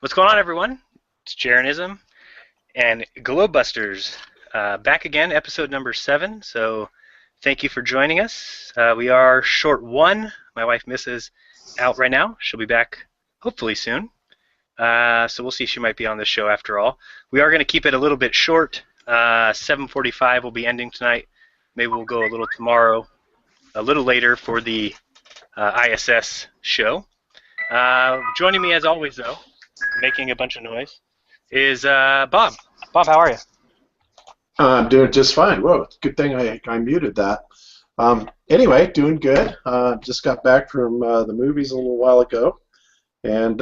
What's going on, everyone? It's Jeranism and GLOBEBUSTERS back again, episode number 7. So, thank you for joining us. We are short one. My wife, Mrs., out right now. She'll be back hopefully soon. So we'll see. She might be on this show after all. We are going to keep it a little bit short. 7:45 will be ending tonight. Maybe we'll go a little tomorrow, a little later for the ISS show. Joining me as always, though, making a bunch of noise, is Bob. Bob, how are you? I'm doing just fine. Whoa, good thing I muted that. Anyway, doing good. Just got back from the movies a little while ago, and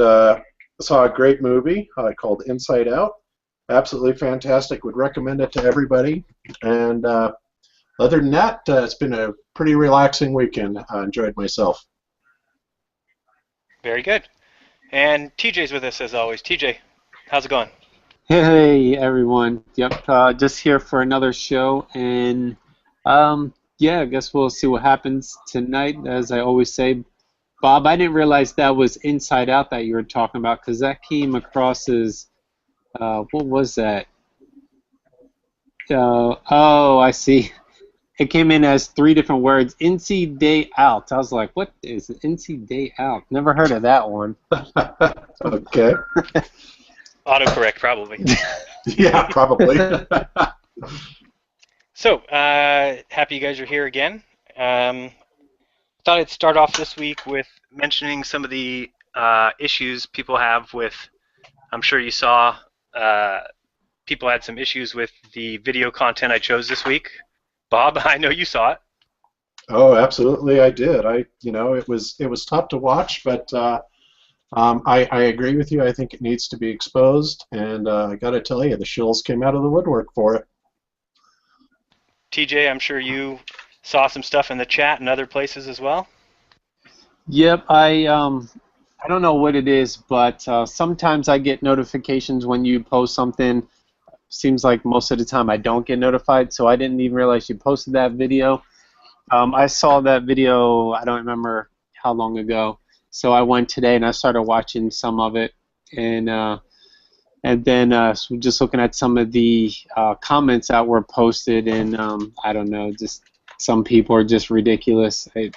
saw a great movie called Inside Out. Absolutely fantastic. Would recommend it to everybody. And other than that, it's been a pretty relaxing weekend. I enjoyed myself. Very good. And TJ's with us as always. TJ, how's it going? Hey everyone. Yep, just here for another show, and yeah, I guess we'll see what happens tonight. As I always say, Bob, I didn't realize that was Inside Out that you were talking about, because that came across as what was that? Oh, I see. It came in as 3 different words. NC Day Out. I was like, what is NC Day Out? Never heard of that one. Okay. Autocorrect, probably. Yeah, probably. So, happy you guys are here again. Thought I'd start off this week with mentioning some of the issues people have with, I'm sure you saw, people had some issues with the video content I chose this week. Bob, I know you saw it. Oh, absolutely, I did. It was tough to watch, but I agree with you. I think it needs to be exposed, and I got to tell you, the shills came out of the woodwork for it. TJ, I'm sure you saw some stuff in the chat and other places as well. Yep, I don't know what it is, but sometimes I get notifications when you post something. Seems like most of the time I don't get notified, so I didn't even realize you posted that video. I saw that video, I don't remember how long ago, so I went today and I started watching some of it, and then so just looking at some of the comments that were posted, and I don't know, just some people are just ridiculous. Yeah,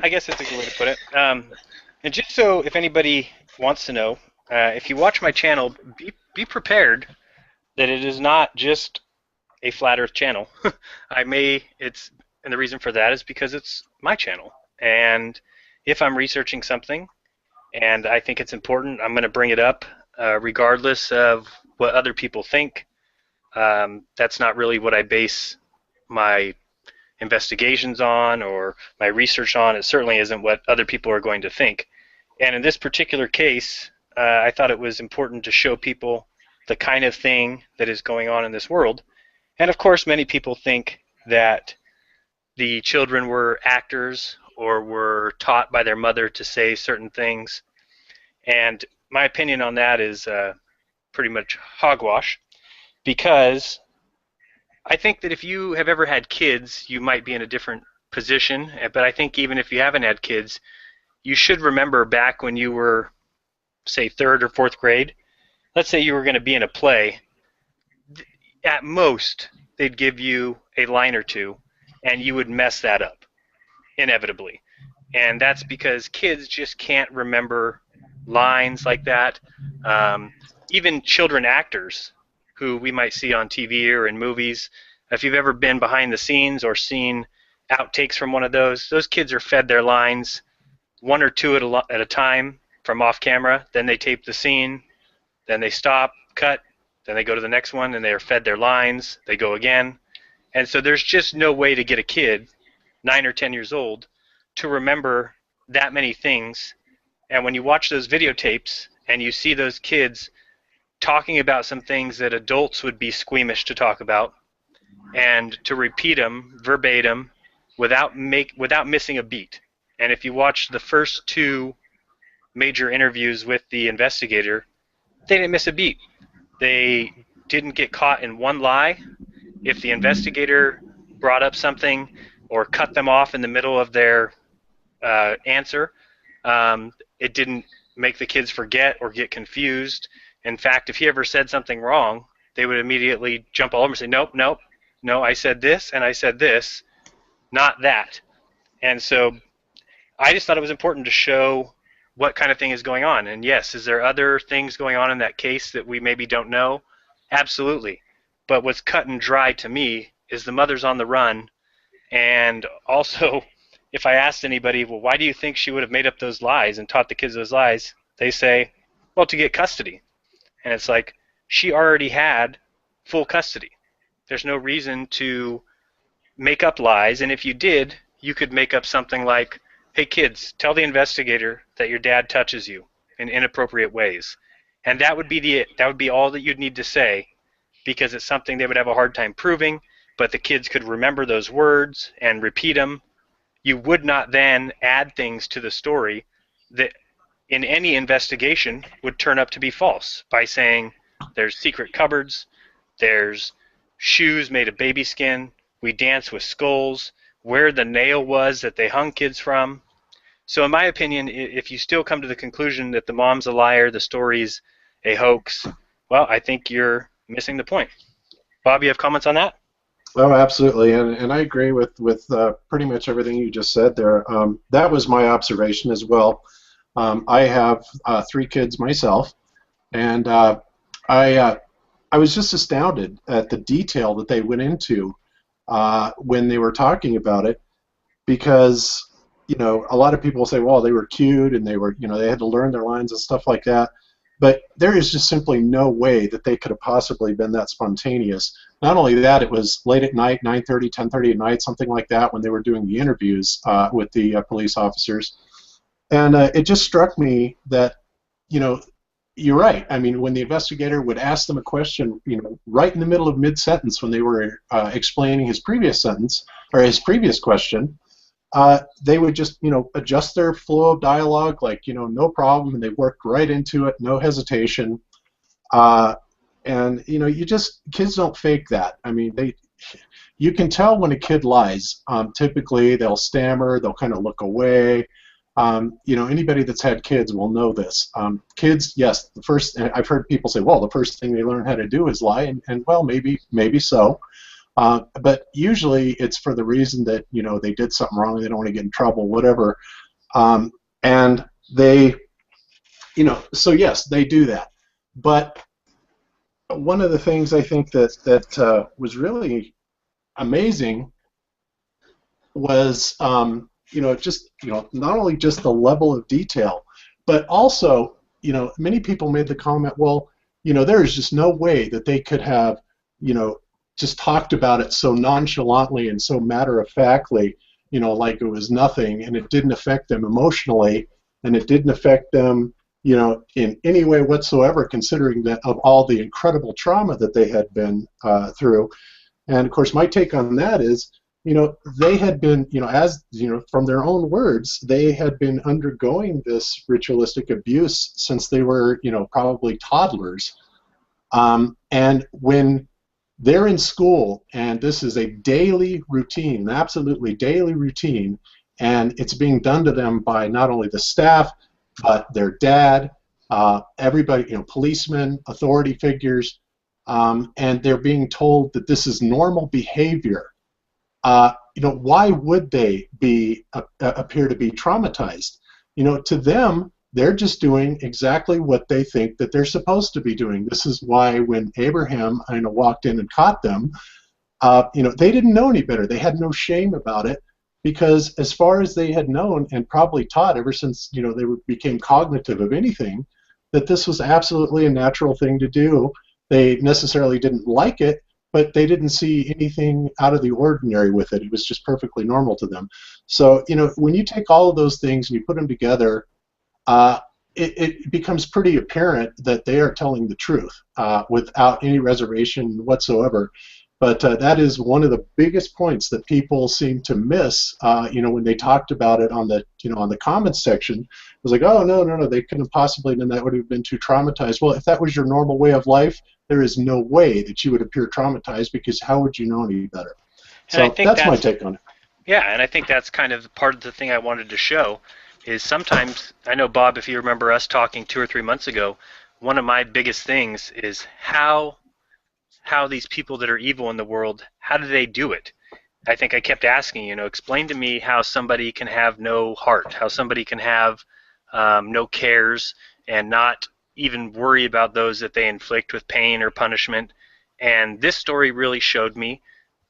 I guess that's a good way to put it. And just so if anybody wants to know, if you watch my channel, be prepared that it is not just a flat Earth channel. And the reason for that is because it's my channel. And if I'm researching something and I think it's important, I'm going to bring it up, regardless of what other people think. That's not really what I base my investigations on or my research on. It certainly isn't what other people are going to think. And in this particular case, I thought it was important to show people the kind of thing that is going on in this world. And of course, many people think that the children were actors or were taught by their mother to say certain things. And my opinion on that is pretty much hogwash, because I think that if you have ever had kids, you might be in a different position. But I think even if you haven't had kids, you should remember back when you were, say, 3rd or 4th grade. Let's say you were going to be in a play. At most, they'd give you a line or two, and you would mess that up, inevitably. And that's because kids just can't remember lines like that. Even children actors who we might see on TV or in movies, if you've ever been behind the scenes or seen outtakes from one of those kids are fed their lines 1 or 2 at a time from off camera. Then they tape the scene, then they stop, cut, then they go to the next one, and they are fed their lines, they go again. And so there's just no way to get a kid, 9 or 10 years old, to remember that many things. And when you watch those videotapes and you see those kids talking about some things that adults would be squeamish to talk about, and to repeat them verbatim without missing a beat. And if you watch the first 2 major interviews with the investigator, they didn't miss a beat. They didn't get caught in one lie. If the investigator brought up something or cut them off in the middle of their answer, it didn't make the kids forget or get confused. In fact, if he ever said something wrong, they would immediately jump all over and say, nope, nope, no, I said this and I said this, not that. And so I just thought it was important to show what kind of thing is going on. And yes, is there other things going on in that case that we maybe don't know? Absolutely. But what's cut and dry to me is the mother's on the run. And also, if I asked anybody, well, why do you think she would have made up those lies and taught the kids those lies? They say, well, to get custody. And it's like, she already had full custody. There's no reason to make up lies. And if you did, you could make up something like, hey kids, tell the investigator that your dad touches you in inappropriate ways. And that would be all that you'd need to say, because it's something they would have a hard time proving, but the kids could remember those words and repeat them. You would not then add things to the story that in any investigation would turn up to be false by saying there's secret cupboards, there's shoes made of baby skin, we dance with skulls, where the nail was that they hung kids from. So in my opinion, if you still come to the conclusion that the mom's a liar, the story's a hoax, well, I think you're missing the point. Bob, you have comments on that? Oh, absolutely, and I agree with pretty much everything you just said there. That was my observation as well. I have 3 kids myself, and I was just astounded at the detail that they went into when they were talking about it, because a lot of people say, well, they were cute and they were they had to learn their lines and stuff like that. But there is just simply no way that they could have possibly been that spontaneous. Not only that, it was late at night, 9:30, 10:30 at night, something like that, when they were doing the interviews with the police officers. And it just struck me that, you're right. I mean, when the investigator would ask them a question, right in the middle of mid-sentence when they were explaining his previous sentence, or his previous question, they would just, adjust their flow of dialogue, like, no problem, and they worked right into it, no hesitation. And, kids don't fake that. I mean, you can tell when a kid lies. Typically, they'll stammer, they'll kind of look away. Anybody that's had kids will know this. Kids, yes, I've heard people say, well, the first thing they learn how to do is lie, and well, maybe so. But usually it's for the reason that, they did something wrong, they don't want to get in trouble, whatever. And they, so yes, they do that. But one of the things I think that was really amazing was, not only just the level of detail, but also, many people made the comment, well, there is just no way that they could have, just talked about it so nonchalantly and so matter-of-factly, like it was nothing, and it didn't affect them emotionally, and it didn't affect them, in any way whatsoever, considering that of all the incredible trauma that they had been through. And of course, my take on that is, they had been, as from their own words, they had been undergoing this ritualistic abuse since they were, probably toddlers. And when they're in school, and this is a daily routine, absolutely daily routine, and it's being done to them by not only the staff, but their dad, everybody, policemen, authority figures, and they're being told that this is normal behavior. Why would they appear to be traumatized? To them, they're just doing exactly what they think that they're supposed to be doing. This is why when Abraham walked in and caught them, they didn't know any better. They had no shame about it, because as far as they had known and probably taught ever since they became cognitive of anything, that this was absolutely a natural thing to do. They necessarily didn't like it, but they didn't see anything out of the ordinary with it. It was just perfectly normal to them. So, when you take all of those things and you put them together, it becomes pretty apparent that they are telling the truth without any reservation whatsoever. But that is one of the biggest points that people seem to miss. When they talked about it on the on the comments section, it was like, oh no, they couldn't have possibly done that. Would have been too traumatized. Well, if that was your normal way of life, there is no way that you would appear traumatized, because how would you know any better? So that's my take on it. Yeah, and I think that's kind of part of the thing I wanted to show is sometimes, I know, Bob, if you remember us talking 2 or 3 months ago, one of my biggest things is how these people that are evil in the world, how do they do it? I think I kept asking, explain to me how somebody can have no heart, how somebody can have no cares and not even worry about those that they inflict with pain or punishment. And this story really showed me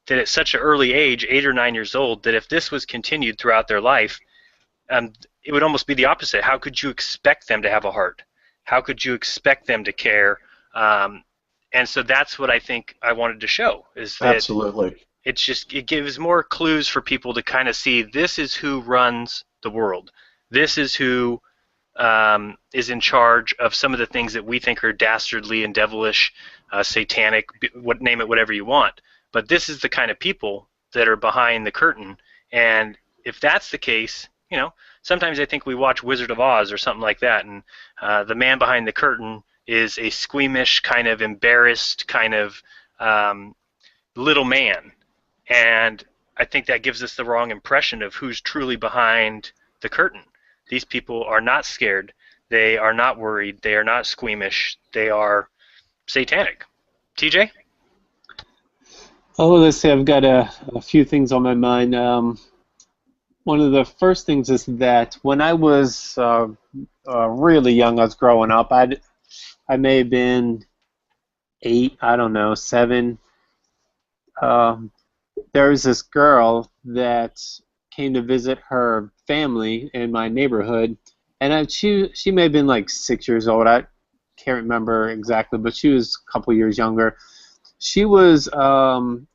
that at such an early age, 8 or 9 years old, that if this was continued throughout their life, it would almost be the opposite. How could you expect them to have a heart? How could you expect them to care? And so that's what I think I wanted to show, is that Absolutely. it gives more clues for people to kind of see this is who runs the world. This is who is in charge of some of the things that we think are dastardly and devilish, satanic, name it whatever you want. But this is the kind of people that are behind the curtain. And if that's the case, sometimes I think we watch Wizard of Oz or something like that, and the man behind the curtain is a squeamish, kind of embarrassed, kind of little man. And I think that gives us the wrong impression of who's truly behind the curtain. These people are not scared. They are not worried. They are not squeamish. They are satanic. TJ? Oh, let's see. I've got a few things on my mind. One of the first things is that when I was really young, I was growing up. I may have been 8, I don't know, 7. There was this girl that came to visit her family in my neighborhood, and she may have been like 6 years old. I can't remember exactly, but she was a couple years younger. She was kind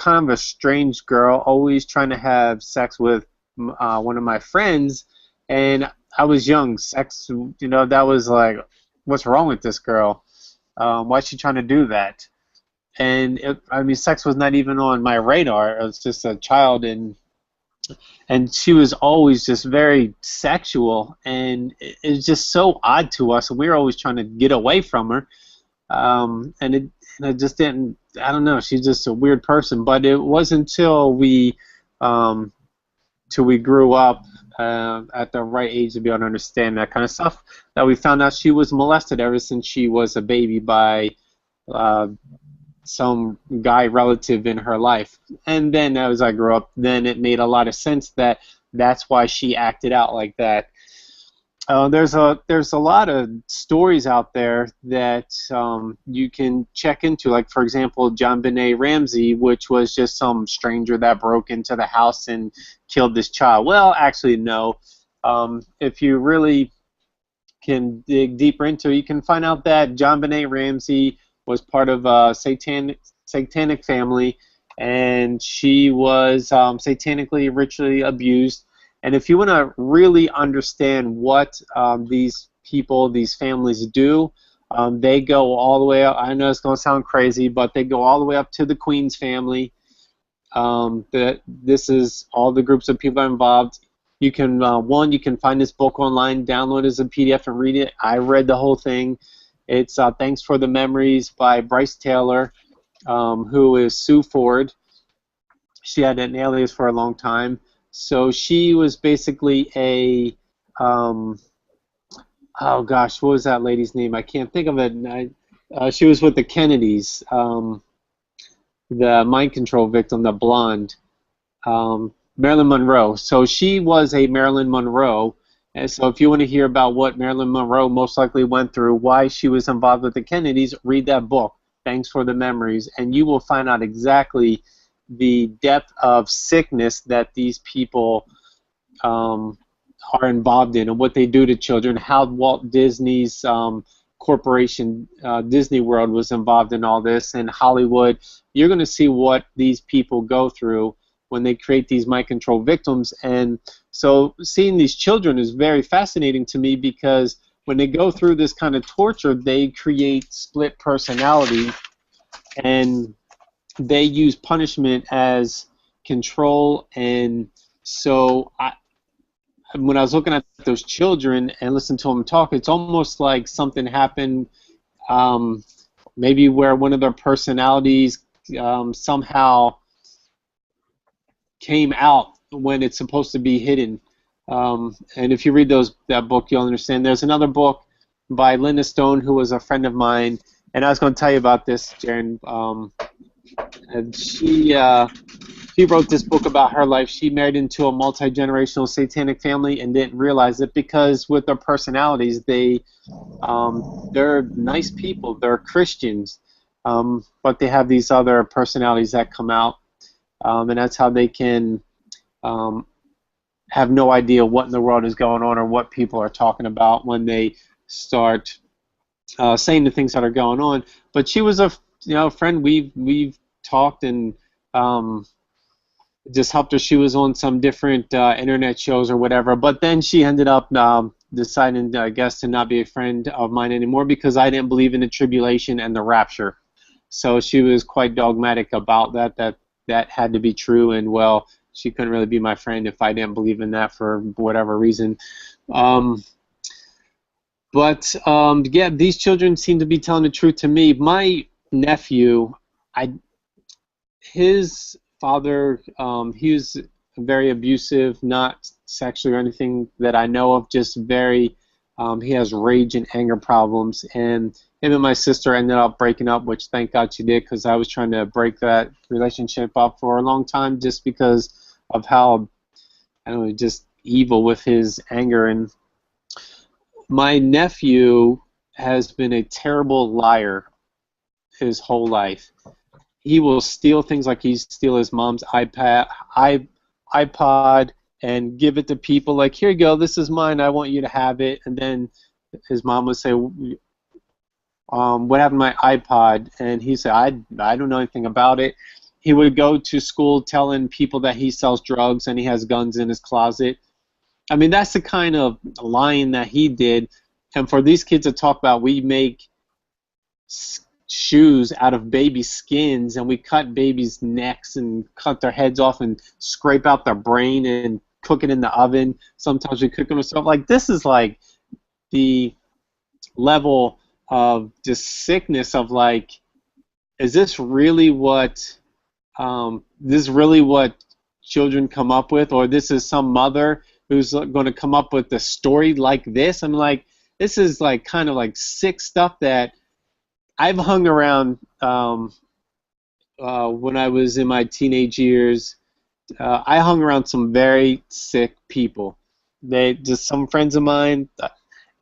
of a strange girl, always trying to have sex with one of my friends, and I was young. Sex, that was like, what's wrong with this girl? Why is she trying to do that? And sex was not even on my radar. I was just a child, and she was always just very sexual, and it was just so odd to us. And we were always trying to get away from her, and it just didn't. I don't know. She's just a weird person. But it wasn't until we grew up at the right age to be able to understand that kind of stuff that we found out she was molested ever since she was a baby by some guy relative in her life. And then as I grew up, then it made a lot of sense that that's why she acted out like that. There's a lot of stories out there that you can check into, like, for example, JonBenet Ramsey, which was just some stranger that broke into the house and killed this child. Well, actually, no. If you really can dig deeper into it, you can find out that JonBenet Ramsey was part of a satanic family, and she was satanically ritually abused. And if you want to really understand what these people, these families do, they go all the way up. I know it's going to sound crazy, but they go all the way up to the Queen's family. This is all the groups of people involved. You can you can find this book online, download it as a PDF and read it. I read the whole thing. It's Thanks for the Memories by Bryce Taylor, who is Sue Ford. She had an alias for a long time. So she was basically a, oh gosh, what was that lady's name? I can't think of it. She was with the Kennedys, the mind control victim, the blonde, Marilyn Monroe. So she was a Marilyn Monroe. And so if you want to hear about what Marilyn Monroe most likely went through, why she was involved with the Kennedys, read that book, Thanks for the Memories, and you will find out exactly the depth of sickness that these people are involved in and what they do to children, how Walt Disney's corporation, Disney World, was involved in all this, and Hollywood. You're going to see what these people go through when they create these mind control victims. And so seeing these children is very fascinating to me, because when they go through this kind of torture, they create split personality, and they use punishment as control. And so when I was looking at those children and listening to them talk, it's almost like something happened, maybe where one of their personalities somehow came out when it's supposed to be hidden. And if you read that book, you'll understand. There's another book by Linda Stone, who was a friend of mine, and I was going to tell you about this, Jeran. And she wrote this book about her life. She married into a multi-generational satanic family and didn't realize it because with their personalities, they're nice people. They're Christians, but they have these other personalities that come out, and that's how they can have no idea what in the world is going on or what people are talking about when they start saying the things that are going on. But she was a friend. We've talked and just helped her. She was on some different internet shows or whatever. But then she ended up deciding, I guess, to not be a friend of mine anymore because I didn't believe in the tribulation and the rapture. So she was quite dogmatic about that had to be true, and well, she couldn't really be my friend if I didn't believe in that for whatever reason. Yeah, these children seem to be telling the truth to me. My nephew, his father, he was very abusive, not sexually or anything that I know of, just very, he has rage and anger problems, and him and my sister ended up breaking up, which thank God she did, because I was trying to break that relationship up for a long time just because of how, I don't know, just evil with his anger. And my nephew has been a terrible liar his whole life. He will steal things, like he steal his mom's iPod and give it to people like, here you go, this is mine, I want you to have it. And then his mom would say, what happened to my iPod? And he said, I don't know anything about it. He would go to school telling people that he sells drugs and he has guns in his closet. I mean, that's the kind of lying that he did. And for these kids to talk about, we make shoes out of baby skins and we cut babies' necks and cut their heads off and scrape out their brain and cook it in the oven. Sometimes we cook them ourselves. Like, this is like the level of just sickness of like, is this really what children come up with, or this is some mother who's going to come up with a story like this? I'm like, this is like kind of like sick stuff that I've hung around when I was in my teenage years. I hung around some very sick people. They just some friends of mine,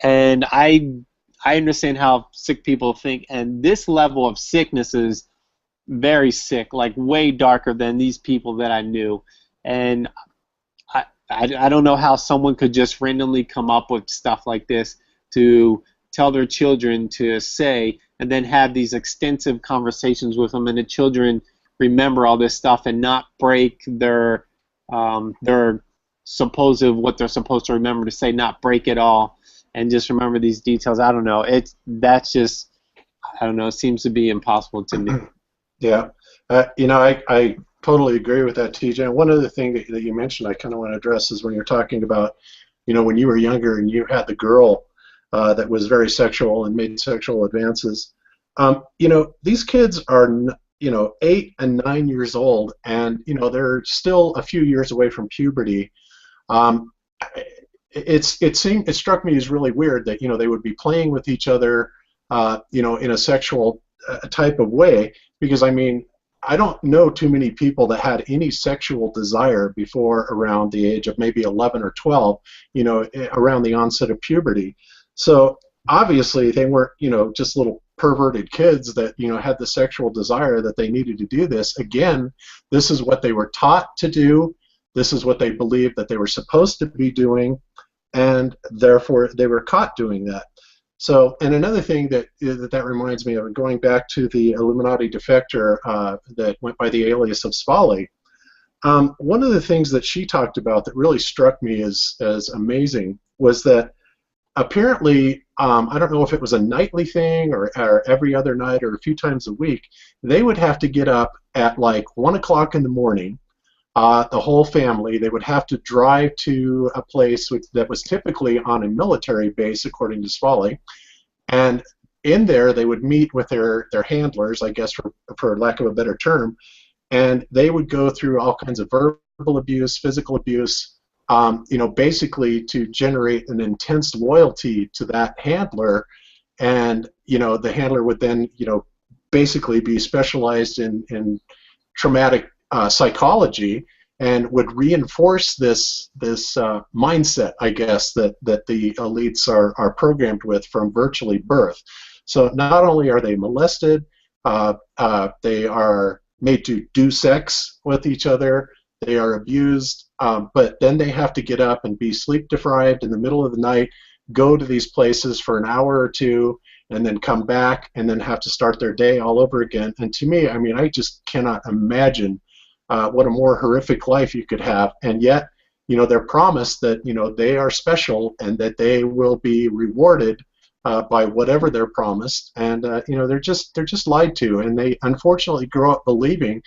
and I understand how sick people think, and this level of sickness is very sick, like way darker than these people that I knew. And I don't know how someone could just randomly come up with stuff like this to tell their children to say, and then have these extensive conversations with them, and the children remember all this stuff and not break their supposed what they're supposed to remember to say, not break it all, and just remember these details. I don't know. That's just, I don't know. It seems to be impossible to me. Yeah, I totally agree with that, TJ. And one other thing that you mentioned I kind of want to address is when you're talking about, when you were younger and you had the girl that was very sexual and made sexual advances. These kids are, 8 and 9 years old, and they're still a few years away from puberty. It struck me as really weird that they would be playing with each other, in a sexual type of way, because I don't know too many people that had any sexual desire before around the age of maybe 11 or 12, around the onset of puberty. So obviously they weren't, just little perverted kids that, had the sexual desire that they needed to do this. Again, this is what they were taught to do. This is what they believed that they were supposed to be doing, and therefore they were caught doing that. So, and another thing that reminds me of, going back to the Illuminati defector that went by the alias of Spali, one of the things that she talked about that really struck me as amazing was that apparently, I don't know if it was a nightly thing or every other night or a few times a week, they would have to get up at like 1 o'clock in the morning. The whole family, they would have to drive to a place that was typically on a military base, according to Spali, and in there they would meet with their handlers, I guess, for lack of a better term, and they would go through all kinds of verbal abuse, physical abuse, basically to generate an intense loyalty to that handler, and the handler would then basically be specialized in traumatic psychology, and would reinforce this mindset, I guess, that the elites are programmed with from virtually birth. So not only are they molested, they are made to do sex with each other, they are abused, but then they have to get up and be sleep deprived in the middle of the night, go to these places for an hour or two, and then come back and then have to start their day all over again. And to me, I mean, I just cannot imagine what a more horrific life you could have. And yet, they're promised that they are special and that they will be rewarded by whatever they're promised. And they're just lied to, and they unfortunately grow up believing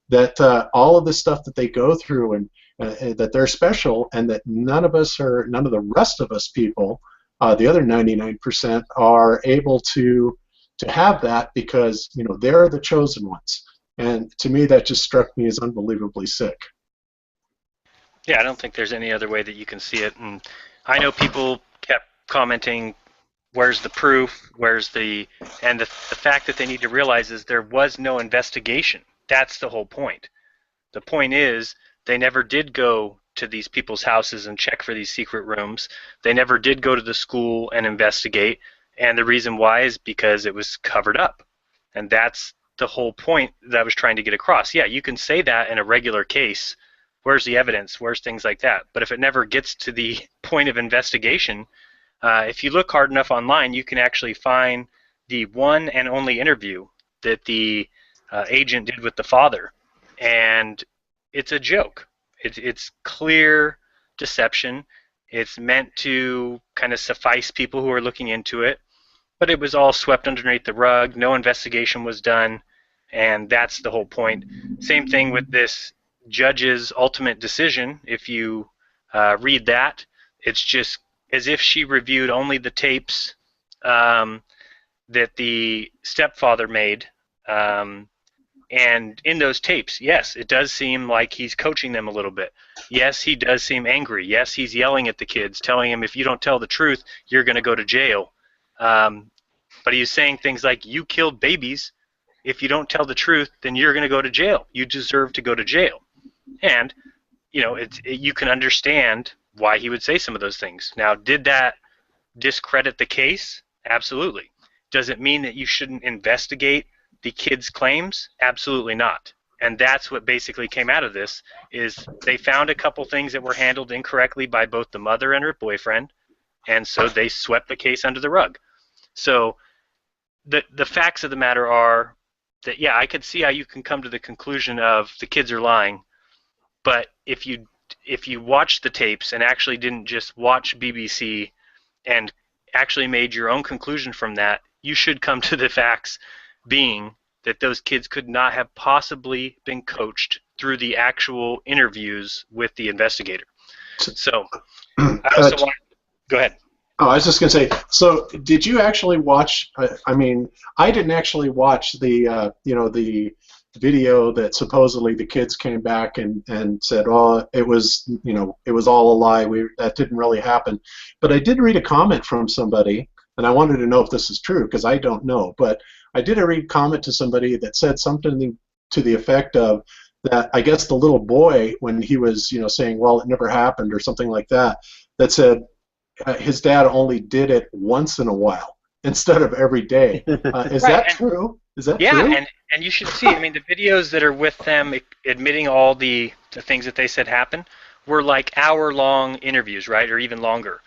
that all of the stuff that they go through, and that they're special, and that none of the rest of us people, the other 99%, are able to have that, because they're the chosen ones. And to me, that just struck me as unbelievably sick. Yeah, I don't think there's any other way that you can see it. And I know people kept commenting, where's the proof, and the fact that they need to realize is there was no investigation. That's the whole point. The point is, they never did go to these people's houses and check for these secret rooms. They never did go to the school and investigate. And the reason why is because it was covered up. And that's the whole point that I was trying to get across. Yeah, you can say that in a regular case. Where's the evidence? Where's things like that? But if it never gets to the point of investigation, if you look hard enough online, you can actually find the one and only interview that the agent did with the father. And it's a joke. It's clear deception. It's meant to kind of suffice people who are looking into it. But it was all swept underneath the rug. No investigation was done. And that's the whole point. Same thing with this judge's ultimate decision. If you read that, it's just as if she reviewed only the tapes that the stepfather made. And in those tapes, yes, it does seem like he's coaching them a little bit. Yes, he does seem angry. Yes, he's yelling at the kids, telling them, if you don't tell the truth, you're going to go to jail. But he's saying things like, you killed babies. If you don't tell the truth, then you're going to go to jail. You deserve to go to jail. And, you can understand why he would say some of those things. Now, did that discredit the case? Absolutely. Does it mean that you shouldn't investigate the kids' claims? Absolutely not. And that's what basically came out of this, is they found a couple things that were handled incorrectly by both the mother and her boyfriend, and so they swept the case under the rug. So the facts of the matter are that, yeah, I could see how you can come to the conclusion of the kids are lying, but if you watched the tapes and actually didn't just watch BBC and actually made your own conclusion from that, you should come to the facts being that those kids could not have possibly been coached through the actual interviews with the investigator. So I also want to go ahead. Oh, I was just going to say, so did you actually watch, I mean, I didn't actually watch the, the video that supposedly the kids came back and said, oh, it was all a lie. That didn't really happen. But I did read a comment from somebody, and I wanted to know if this is true, because I don't know. But I did read a comment to somebody that said something to the effect of that, I guess the little boy, when he was, saying, well, it never happened or something like that, that said, his dad only did it once in a while instead of every day. Is that true? Is that true? Yeah, and you should see, I mean, the videos that are with them admitting all the things that they said happened were like hour-long interviews, right, or even longer.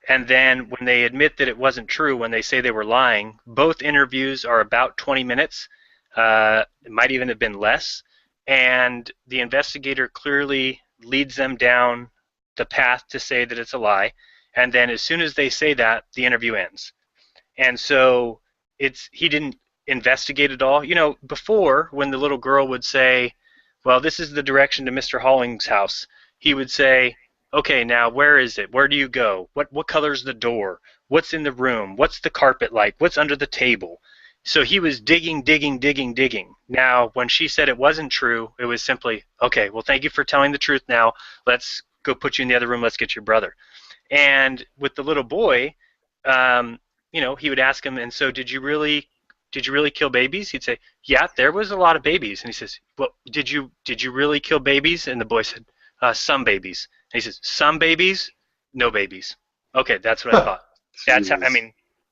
And then when they admit that it wasn't true, when they say they were lying, both interviews are about 20 minutes. It might even have been less. And the investigator clearly leads them down the path to say that it's a lie. And then as soon as they say that, the interview ends. And so he didn't investigate at all. Before, when the little girl would say, well, this is the direction to Mr. Holling's house, he would say, okay, now where is it? Where do you go? What color's the door? What's in the room? What's the carpet like? What's under the table? So he was digging. Now, when she said it wasn't true, it was simply, okay, well, thank you for telling the truth now. Let's go put you in the other room. Let's get your brother. And with the little boy, he would ask him, and so did you really kill babies? He'd say, yeah, there was a lot of babies. And he says, well, did you really kill babies? And the boy said, some babies. And he says, some babies, no babies. Okay, that's what I thought. That's how,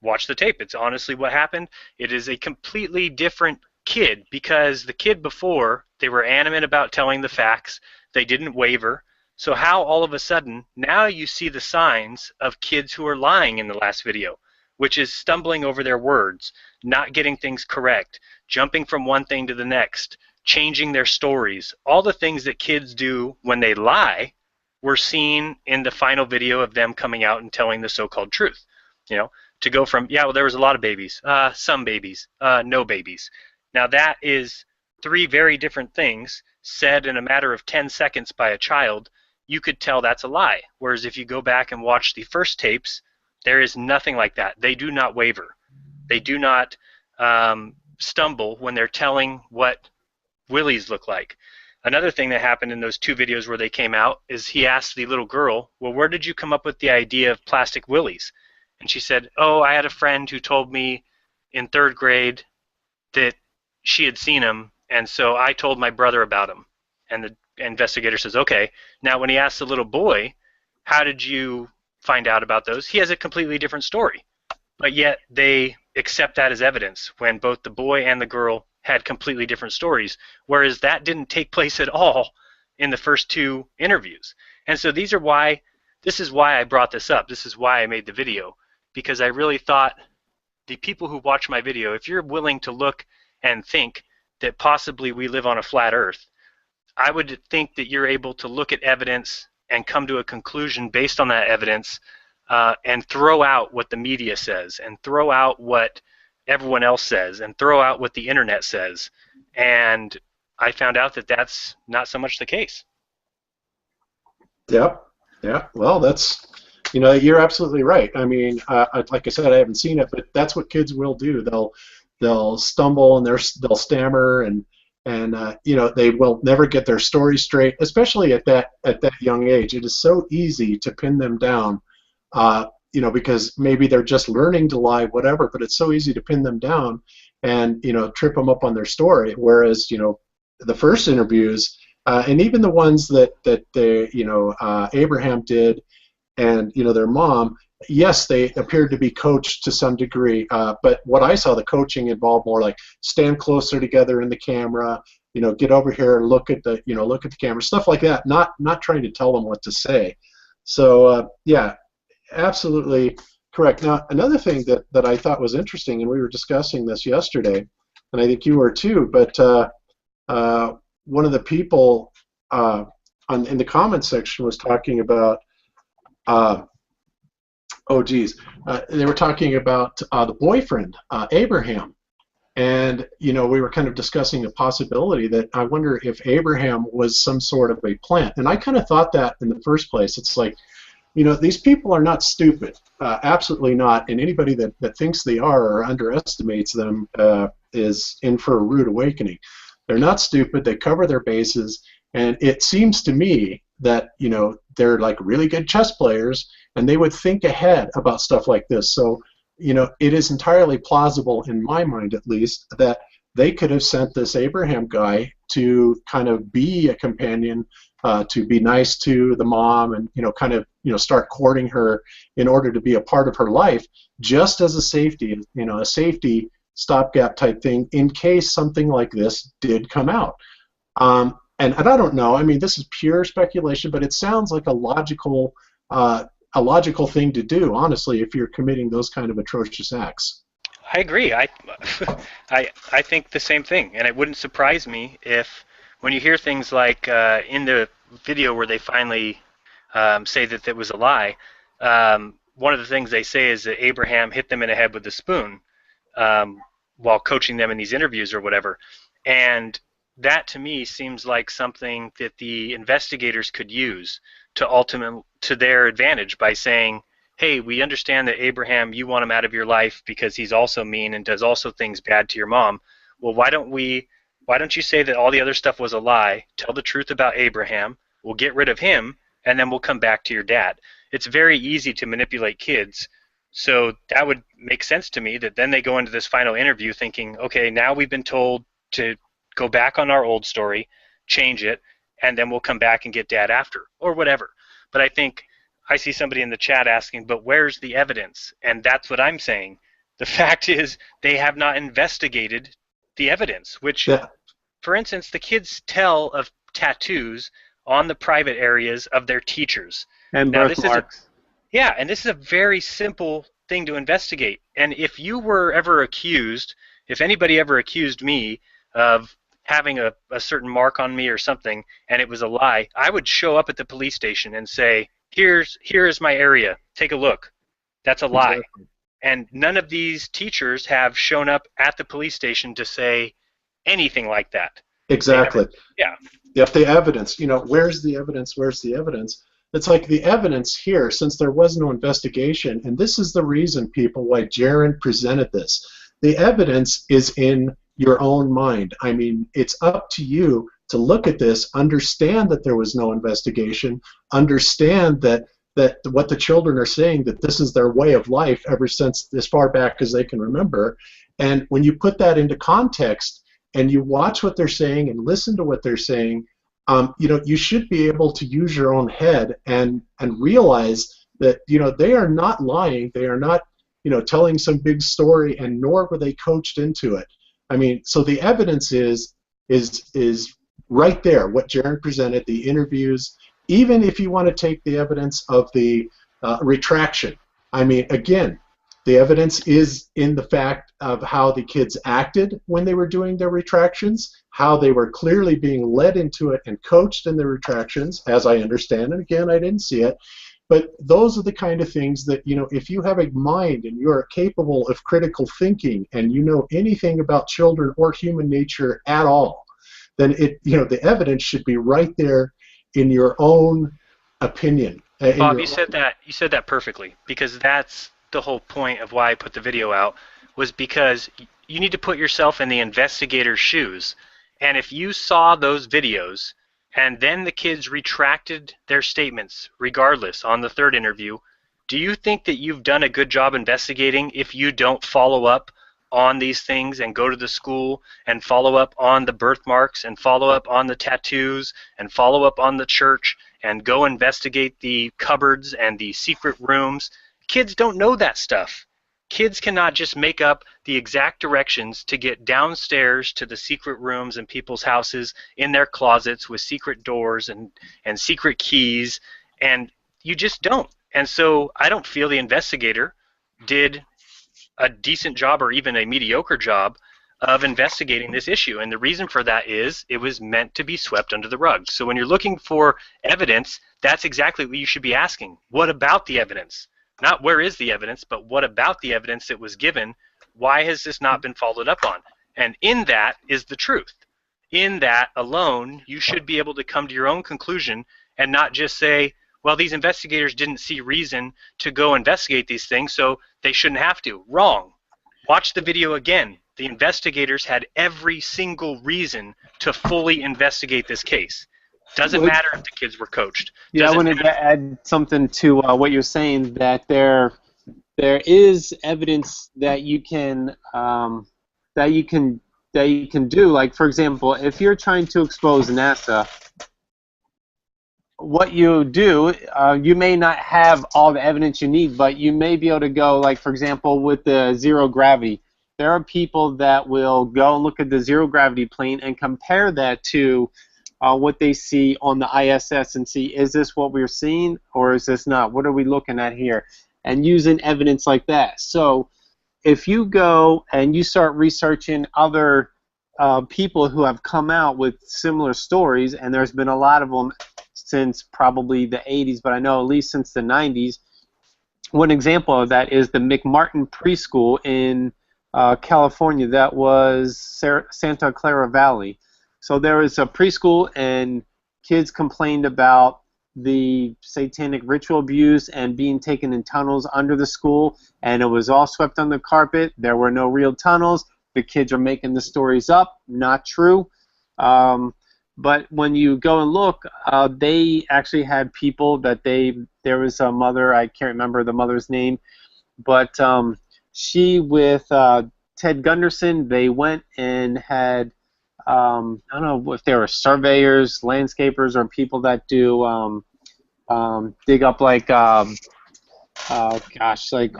watch the tape. It's honestly what happened. It is a completely different kid, because the kid before, they were adamant about telling the facts. They didn't waver. So how all of a sudden, now you see the signs of kids who are lying in the last video, which is stumbling over their words, not getting things correct, jumping from one thing to the next, changing their stories. All the things that kids do when they lie were seen in the final video of them coming out and telling the so-called truth. To go from, yeah, well, there was a lot of babies, some babies, no babies. Now that is 3 very different things said in a matter of 10 seconds by a child. You could tell that's a lie. Whereas if you go back and watch the first tapes, there is nothing like that. They do not waver. They do not stumble when they're telling what willies look like. Another thing that happened in those 2 videos where they came out is he asked the little girl, well, where did you come up with the idea of plastic willies? And she said, oh, I had a friend who told me in 3rd grade that she had seen him, and so I told my brother about him. And the investigator says, okay. Now when he asks the little boy, how did you find out about those? He has a completely different story. But yet they accept that as evidence when both the boy and the girl had completely different stories, whereas that didn't take place at all in the first 2 interviews. And so this is why I brought this up. This is why I made the video, because I really thought the people who watch my video, if you're willing to look and think that possibly we live on a flat earth, I would think that you're able to look at evidence and come to a conclusion based on that evidence, and throw out what the media says, and throw out what everyone else says, and throw out what the internet says. And I found out that that's not so much the case. Yep. Yeah. Well, you're absolutely right. Like I said, I haven't seen it, but that's what kids will do. They'll stumble and they'll stammer, and they will never get their story straight, especially at that young age. It is so easy to pin them down, because maybe they're just learning to lie, whatever. But it's so easy to pin them down and trip them up on their story. Whereas the first interviews, and even the ones that Abraham did, and their mom, yes, they appeared to be coached to some degree, but what I saw, the coaching involved more like stand closer together in the camera, get over here and look at the camera, stuff like that. Not trying to tell them what to say. So yeah, absolutely correct. Now another thing that I thought was interesting, and we were discussing this yesterday, and I think you were too, but one of the people in the comment section was talking about. They were talking about the boyfriend, Abraham, and we were kind of discussing the possibility that I wonder if Abraham was some sort of a plant, and I kind of thought that in the first place. It's like, these people are not stupid, absolutely not, and anybody that thinks they are or underestimates them is in for a rude awakening. They're not stupid. They cover their bases, and it seems to me that they're like really good chess players, and they would think ahead about stuff like this. So it is entirely plausible, in my mind at least, that they could have sent this Abraham guy to kind of be a companion, to be nice to the mom, and kind of start courting her in order to be a part of her life, just as a safety, a safety stopgap type thing in case something like this did come out. And I don't know. I mean, this is pure speculation, but it sounds like a logical thing to do, honestly, if you're committing those kind of atrocious acts. I agree. I think the same thing, and it wouldn't surprise me if, when you hear things like in the video where they finally say that it was a lie, one of the things they say is that Abraham hit them in the head with a spoon while coaching them in these interviews or whatever, and that to me seems like something that the investigators could use to their advantage by saying, hey, we understand that Abraham, you want him out of your life because he's also mean and does also things bad to your mom. Well, why don't you say that all the other stuff was a lie, tell the truth about Abraham, we'll get rid of him, and then we'll come back to your dad. It's very easy to manipulate kids. So that would make sense to me that then they go into this final interview thinking, okay, now we've been told to go back on our old story, change it, and then we'll come back and get dad after, or whatever. But I think I see somebody in the chat asking, but where's the evidence? And that's what I'm saying. The fact is they have not investigated the evidence, which, Yeah, for instance, the kids tell of tattoos on the private areas of their teachers. And Now, this is a birthmarks. yeah, and this is a very simple thing to investigate. And if you were ever accused, if anybody ever accused me of having a certain mark on me or something, and it was a lie, I would show up at the police station and say, here is my area. Take a look. That's a lie. exactly. And none of these teachers have shown up at the police station to say anything like that. They Exactly. haven't. Yeah. If the evidence, where's the evidence? Where's the evidence? It's like the evidence here, since there was no investigation, and this is the reason, people, why Jeran presented this. The evidence is in your own mind. I mean, it's up to you to look at this, understand that there was no investigation, understand that what the children are saying, that this is their way of life ever since as far back as they can remember. And when you put that into context and you watch what they're saying and listen to what they're saying, you should be able to use your own head and realize that they are not lying. They are not telling some big story, and nor were they coached into it. I mean, so the evidence is right there. What Jeran presented, the interviews, even if you want to take the evidence of the retraction. I mean, again, the evidence is in the fact of how the kids acted when they were doing their retractions, how they were clearly being led into it and coached in their retractions, as I understand. And again, I didn't see it. But those are the kind of things that, if you have a mind and you are capable of critical thinking and you know anything about children or human nature at all, then the evidence should be right there in your own opinion. Bob, you said that perfectly, because that's the whole point of why I put the video out, was because you need to put yourself in the investigator's shoes. And if you saw those videos and then the kids retracted their statements regardless on the third interview, do you think that you've done a good job investigating if you don't follow up on these things and go to the school and follow up on the birthmarks and follow up on the tattoos and follow up on the church and go investigate the cupboards and the secret rooms? Kids don't know that stuff. Kids cannot just make up the exact directions to get downstairs to the secret rooms in people's houses, in their closets with secret doors and secret keys, and you just don't. And so I don't feel the investigator did a decent job or even a mediocre job of investigating this issue. And the reason for that is it was meant to be swept under the rug. So when you're looking for evidence, that's exactly what you should be asking. What about the evidence? Not where is the evidence, but what about the evidence that was given? Why has this not been followed up on? And in that is the truth. In that alone, you should be able to come to your own conclusion and not just say, well, these investigators didn't see reason to go investigate these things, so they shouldn't have to. Wrong. Watch the video again. The investigators had every single reason to fully investigate this case. Doesn't matter if the kids were coached. Yeah, I wanted to add something to what you're saying, that there is evidence that you can do. Like, for example, if you're trying to expose NASA, what you do, you may not have all the evidence you need, but you may be able to go, like, for example, with the zero gravity. There are people that will go and look at the zero gravity plane and compare that to what they see on the ISS and see, is this what we're seeing or is this not? What are we looking at here? And using evidence like that. So if you go and you start researching other people who have come out with similar stories, and there's been a lot of them since probably the 80s, but I know at least since the 90s. One example of that is the McMartin Preschool in California. That was Santa Clara Valley. So there was a preschool, and kids complained about the satanic ritual abuse and being taken in tunnels under the school, and it was all swept on the carpet. There were no real tunnels. The kids are making the stories up, not true. But when you go and look, they actually had people that there was a mother, I can't remember the mother's name, but she with Ted Gunderson, they went and had, I don't know if they were surveyors, landscapers, or people that do dig up like, like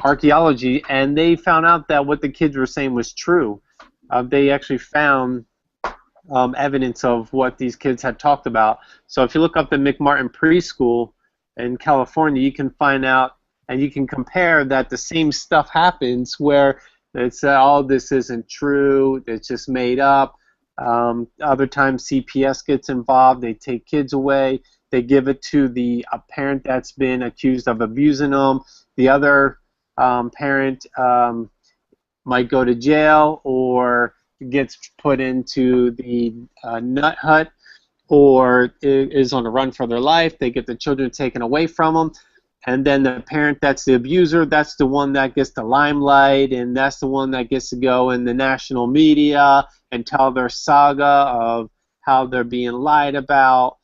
archaeology, and they found out that what the kids were saying was true. They actually found evidence of what these kids had talked about. So if you look up the McMartin Preschool in California, you can find out and you can compare that the same stuff happens where it's, oh, this isn't true, it's just made up. Other times CPS gets involved, they take kids away, they give it to the parent that's been accused of abusing them. The other parent might go to jail or gets put into the nut hut or is on the run for their life. They get the children taken away from them. And then the parent that's the abuser, that's the one that gets the limelight, and that's the one that gets to go in the national media and tell their saga of how they're being lied about.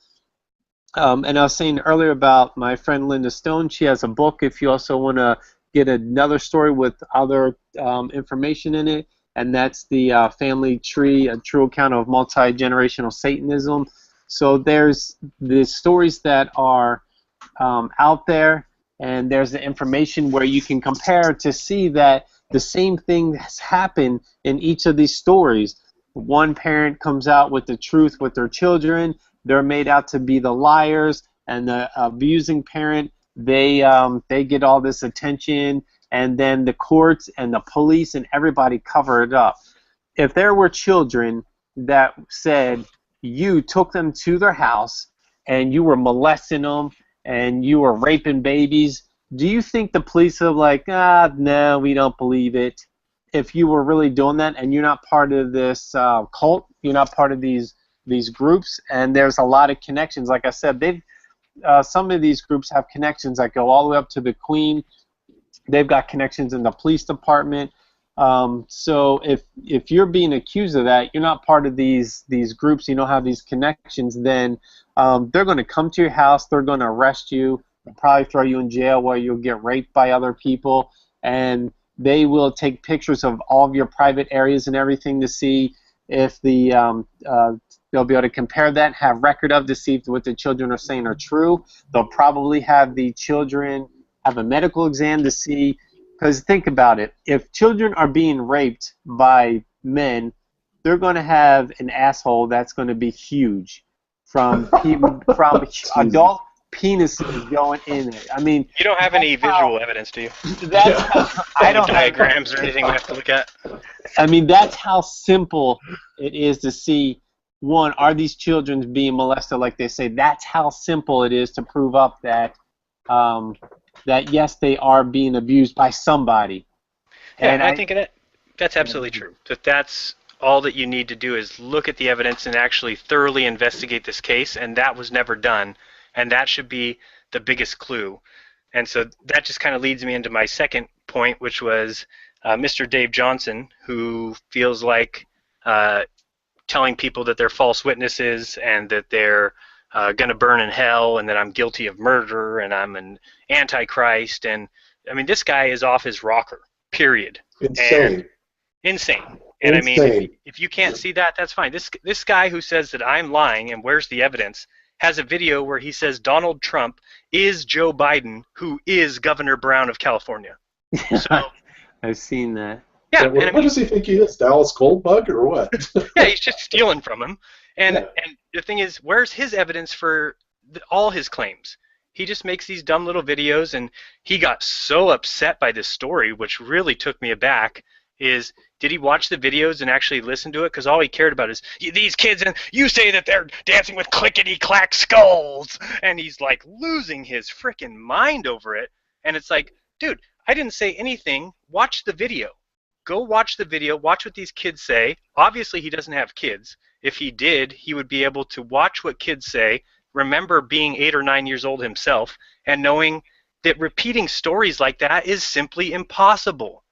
And I was saying earlier about my friend Linda Stone. She has a book if you also want to get another story with other information in it, and that's the Family Tree, a true account of multi-generational Satanism. So there's the stories that are out there, and there's the information where you can compare to see that the same thing has happened in each of these stories. One parent comes out with the truth with their children. They're made out to be the liars, and the abusing parent, they get all this attention, and then the courts and the police and everybody cover it up. If there were children that said you took them to their house and you were molesting them and you were raping babies, do you think the police are like, no, we don't believe it? If you were really doing that and you're not part of this cult, you're not part of these groups, and there's a lot of connections. Like I said, some of these groups have connections that go all the way up to the Queen. They've got connections in the police department. So if you're being accused of that, you're not part of these groups, you don't have these connections, then they're going to come to your house, they're going to arrest you, they'll probably throw you in jail where you'll get raped by other people, and they will take pictures of all of your private areas and everything to see if they'll be able to compare that, have record of to see if what the children are saying are true. They'll probably have the children have a medical exam to see, because think about it, if children are being raped by men, they're going to have an asshole that's going to be huge from adult penises going in it. I mean, you don't have any visual evidence, do you? I don't diagrams or anything we have to look at. I mean, that's how simple it is to see. One, are these children being molested like they say? That's how simple it is to prove up that that yes, they are being abused by somebody. Yeah, and I think that's absolutely true. That's all that you need to do is look at the evidence and actually thoroughly investigate this case, and that was never done, and that should be the biggest clue. And so that just kind of leads me into my second point, which was Mr. Dave Johnson, who feels like telling people that they're false witnesses and that they're going to burn in hell and that I'm guilty of murder and I'm an antichrist. And, I mean, this guy is off his rocker, period. Insane. Insane. And, I mean, if you can't see that, that's fine. This guy who says that I'm lying and where's the evidence has a video where he says Donald Trump is Joe Biden, who is Governor Brown of California. So, I've seen that. Yeah, what does he think he is, Dallas Goldbug or what? Yeah, he's just stealing from him. And the thing is, where's his evidence for all his claims? He just makes these dumb little videos, and he got so upset by this story, which really took me aback, is did he watch the videos and actually listen to it? Because all he cared about is, these kids, and you say that they're dancing with clickety-clack skulls, and he's like losing his freaking mind over it. And it's like, dude, I didn't say anything. Watch the video. Go watch the video, watch what these kids say. Obviously, he doesn't have kids. If he did, he would be able to watch what kids say, remember being 8 or 9 years old himself, and knowing that repeating stories like that is simply impossible.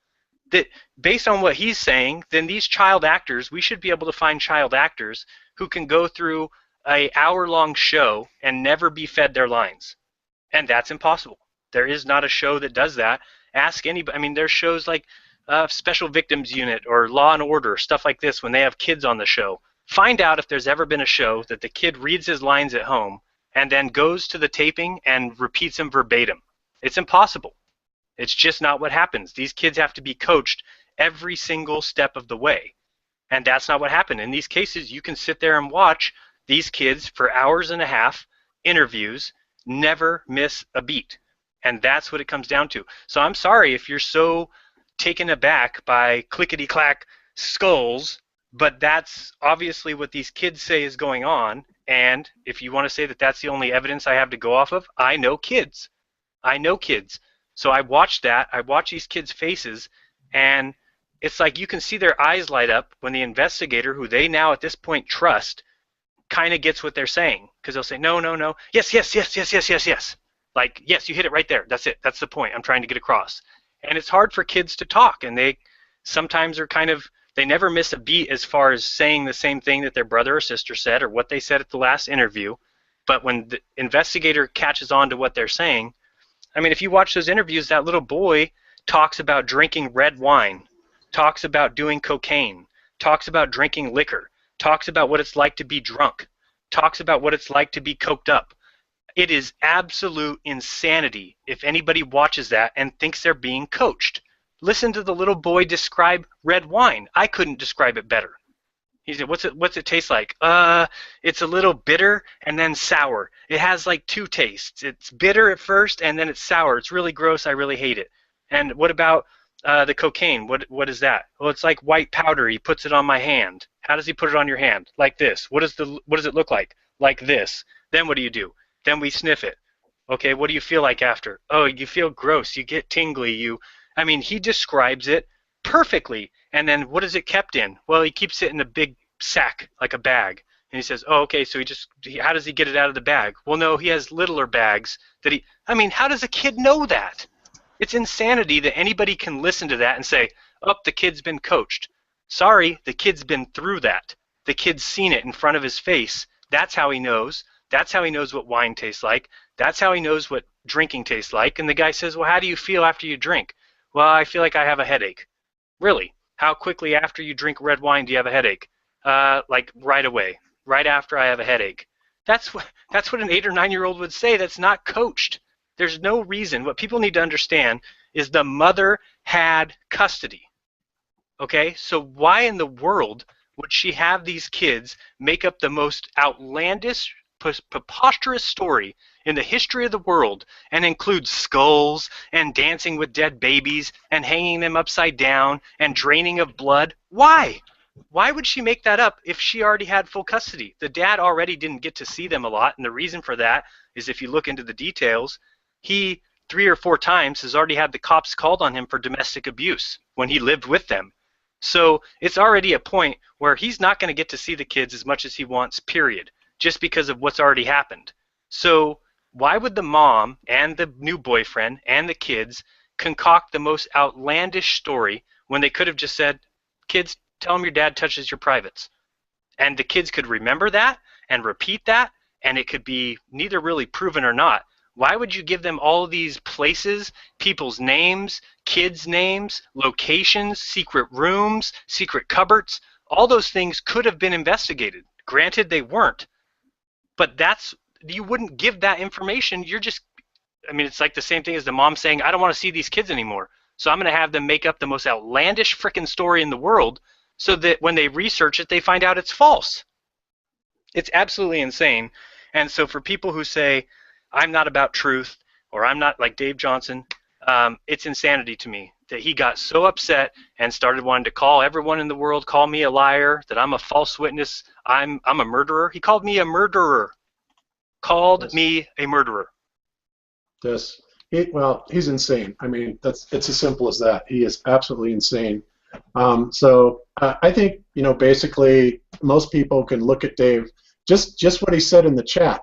That based on what he's saying, then these child actors, we should be able to find child actors who can go through a hour-long show and never be fed their lines. And that's impossible. There is not a show that does that. Ask anybody. I mean, there's shows like Special Victims Unit or Law and Order, stuff like this, when they have kids on the show. Find out if there's ever been a show that the kid reads his lines at home and then goes to the taping and repeats them verbatim. It's impossible. It's just not what happens. These kids have to be coached every single step of the way. And that's not what happened. In these cases, you can sit there and watch these kids for hours and a half, interviews, never miss a beat. And that's what it comes down to. So I'm sorry if you're so taken aback by clickety-clack skulls, but that's obviously what these kids say is going on. And if you want to say that that's the only evidence I have to go off of, I know kids. I know kids. So I watched that. I watched these kids' faces, and it's like you can see their eyes light up when the investigator, who they now at this point trust, kind of gets what they're saying. Because they'll say, no, no, no, yes, yes, yes, yes, yes, yes, yes. Like, yes, you hit it right there. That's it. That's the point I'm trying to get across. And it's hard for kids to talk, and they sometimes are kind of, they never miss a beat as far as saying the same thing that their brother or sister said or what they said at the last interview. But when the investigator catches on to what they're saying, I mean, if you watch those interviews, that little boy talks about drinking red wine, talks about doing cocaine, talks about drinking liquor, talks about what it's like to be drunk, talks about what it's like to be coked up. It is absolute insanity if anybody watches that and thinks they're being coached. Listen to the little boy describe red wine. I couldn't describe it better. He said, what's it taste like? It's a little bitter and then sour. It has like two tastes. It's bitter at first and then it's sour. It's really gross. I really hate it. And what about the cocaine? What is that? Well, it's like white powder. He puts it on my hand. How does he put it on your hand? Like this. What does it look like? Like this. Then what do? Then we sniff it. Okay, what do you feel like after? Oh, you feel gross. You get tingly. I mean, he describes it perfectly. And then what is it kept in? Well, he keeps it in a big sack, like a bag. And he says, oh, okay, so how does he get it out of the bag? Well, no, he has littler bags that I mean, how does a kid know that? It's insanity that anybody can listen to that and say, oh, the kid's been coached. Sorry, the kid's been through that. The kid's seen it in front of his face. That's how he knows. That's how he knows what wine tastes like. That's how he knows what drinking tastes like. And the guy says, well, how do you feel after you drink? Well, I feel like I have a headache. Really? How quickly after you drink red wine do you have a headache? Like right away. Right after I have a headache. That's what an 8 or 9-year-old would say. That's not coached. There's no reason. What people need to understand is the mother had custody. Okay? So why in the world would she have these kids make up the most outlandish, preposterous story in the history of the world and include skulls and dancing with dead babies and hanging them upside down and draining of blood? Why? Why would she make that up if she already had full custody? The dad already didn't get to see them a lot, and the reason for that is if you look into the details, he 3 or 4 times has already had the cops called on him for domestic abuse when he lived with them. So it's already a point where he's not going to get to see the kids as much as he wants, period, just because of what's already happened. So why would the mom and the new boyfriend and the kids concoct the most outlandish story when they could have just said, kids, tell them your dad touches your privates? And the kids could remember that and repeat that, and it could be neither really proven or not. Why would you give them all of these places, people's names, kids' names, locations, secret rooms, secret cupboards? All those things could have been investigated. Granted, they weren't. But you wouldn't give that information. I mean, it's like the same thing as the mom saying, I don't want to see these kids anymore. So I'm going to have them make up the most outlandish frickin' story in the world so that when they research it, they find out it's false. It's absolutely insane. And so for people who say, I'm not about truth, or I'm not like Dave Johnson, it's insanity to me that he got so upset and started wanting to call everyone in the world, call me a liar, that I'm a false witness, I'm a murderer. He called me a murderer. Called me a murderer. Yes. Well, he's insane. I mean, it's as simple as that. He is absolutely insane. So I think, basically most people can look at Dave, just what he said in the chat,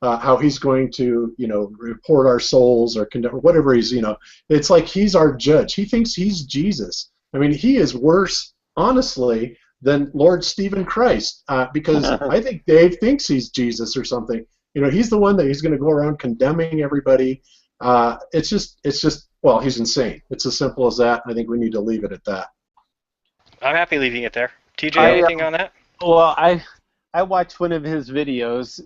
how he's going to, report our souls or condemn, or whatever it's like he's our judge. He thinks he's Jesus. I mean, he is worse, honestly, than Lord Stephen Christ, because I think Dave thinks he's Jesus or something. You know, he's the one that he's going to go around condemning everybody. Well, he's insane. It's as simple as that. I think we need to leave it at that. I'm happy leaving it there. TJ, I, anything on that? Well, I watched one of his videos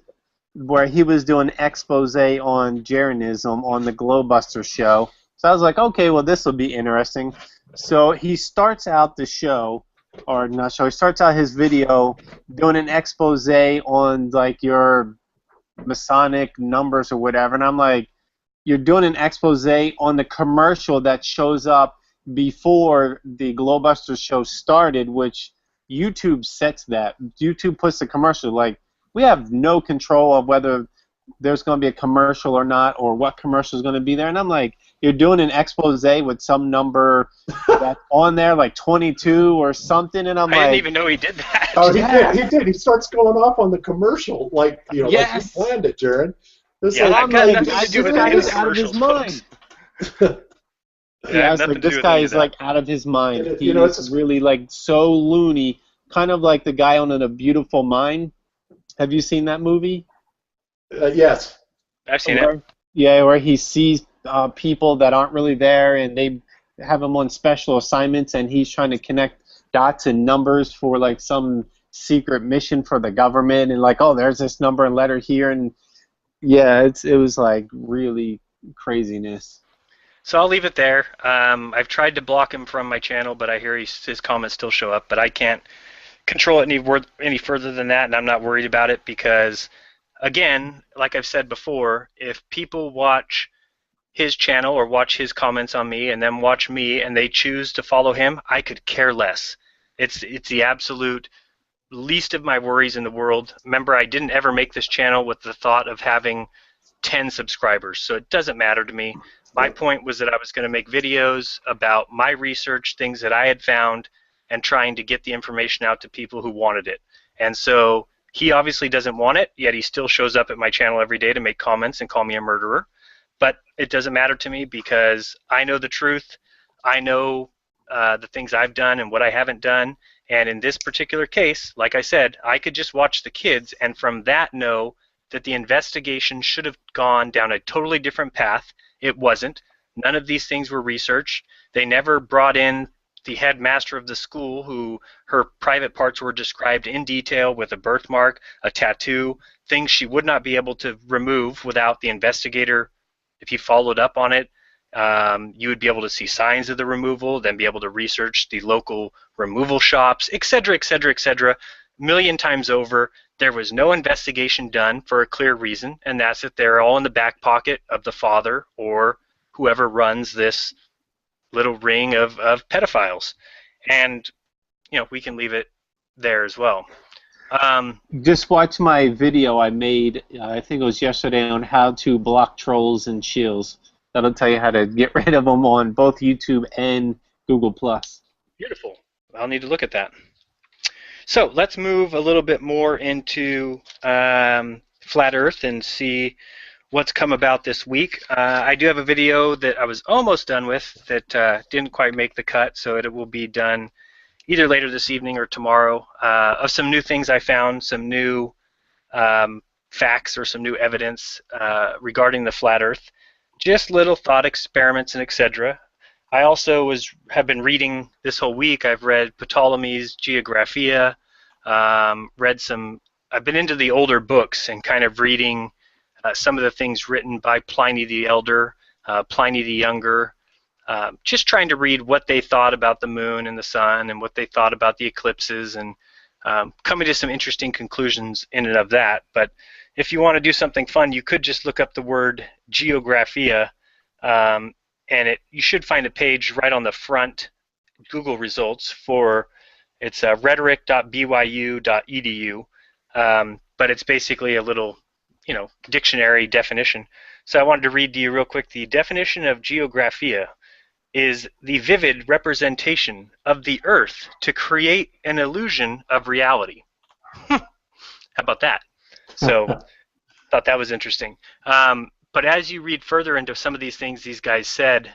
where he was doing an expose on Jeranism on the GLOBEBUSTERS show. So I was like, okay, well, this will be interesting. So he starts out the show, or not show, he starts out his video doing an expose on, like, your Masonic numbers or whatever. And I'm like, you're doing an expose on the commercial that shows up before the GLOBEBUSTERS show started, which YouTube sets that. YouTube puts the commercial. Like, we have no control of whether there's going to be a commercial or not, or what commercial is going to be there. And I'm like, you're doing an expose with some number that's on there, like 22 or something, and I didn't even know he did that. Oh, he did. He starts going off on the commercial, like, you know, like he planned it, Jeran. Yeah, I'm got like, nothing to do this with guy any of is the out of his commercials, mind. Yeah, I was like, this guy is like out of his mind. And He is really like so loony, kind of like the guy on A Beautiful Mind. Have you seen that movie? Yes. I've seen it. Yeah, where he sees people that aren't really there, and they have him on special assignments, and he's trying to connect dots and numbers for like some secret mission for the government, and like, oh, there's this number and letter here, and yeah, it was like really craziness. So I'll leave it there. I've tried to block him from my channel, but I hear his comments still show up. But I can't control it any further than that, and I'm not worried about it because, again, like I've said before, if people watch his channel or watch his comments on me and then watch me and they choose to follow him, I could care less. It's the absolute least of my worries in the world. Remember, I didn't ever make this channel with the thought of having 10 subscribers, so it doesn't matter to me. My point was that I was going to make videos about my research, things that I had found, and trying to get the information out to people who wanted it. And so he obviously doesn't want it, yet he still shows up at my channel every day to make comments and call me a murderer. But it doesn't matter to me because I know the truth. I know the things I've done and what I haven't done. And in this particular case, like I said, I could just watch the kids and from that know that the investigation should have gone down a totally different path. It wasn't. None of these things were researched. They never brought in the headmaster of the school, who her private parts were described in detail with a birthmark, a tattoo, things she would not be able to remove without the investigator. If he followed up on it, you would be able to see signs of the removal, then be able to research the local removal shops, etc., etc., etc. Million times over, there was no investigation done for a clear reason, and that's that they're all in the back pocket of the father or whoever runs this little ring of pedophiles. And, you know, we can leave it there as well. Just watch my video I made, I think it was yesterday, on how to block trolls and shills. That'll tell you how to get rid of them on both YouTube and Google+. Beautiful. I'll need to look at that. So let's move a little bit more into Flat Earth and see what's come about this week. I do have a video that I was almost done with that didn't quite make the cut, so it will be done either later this evening or tomorrow, of some new things I found, some new facts or some new evidence regarding the Flat Earth. Just little thought experiments and etc. I also have been reading this whole week. I've read Ptolemy's Geographia, I've been into the older books and kind of reading some of the things written by Pliny the Elder, Pliny the Younger, just trying to read what they thought about the moon and the sun and what they thought about the eclipses, and coming to some interesting conclusions in and of that. But if you want to do something fun, you could just look up the word Geographia, and you should find a page right on the front Google results for it's rhetoric.byu.edu, but it's basically a little, you know, dictionary definition. So I wanted to read to you real quick. The definition of Geographia is the vivid representation of the Earth to create an illusion of reality. How about that? So thought that was interesting. But as you read further into some of these things these guys said,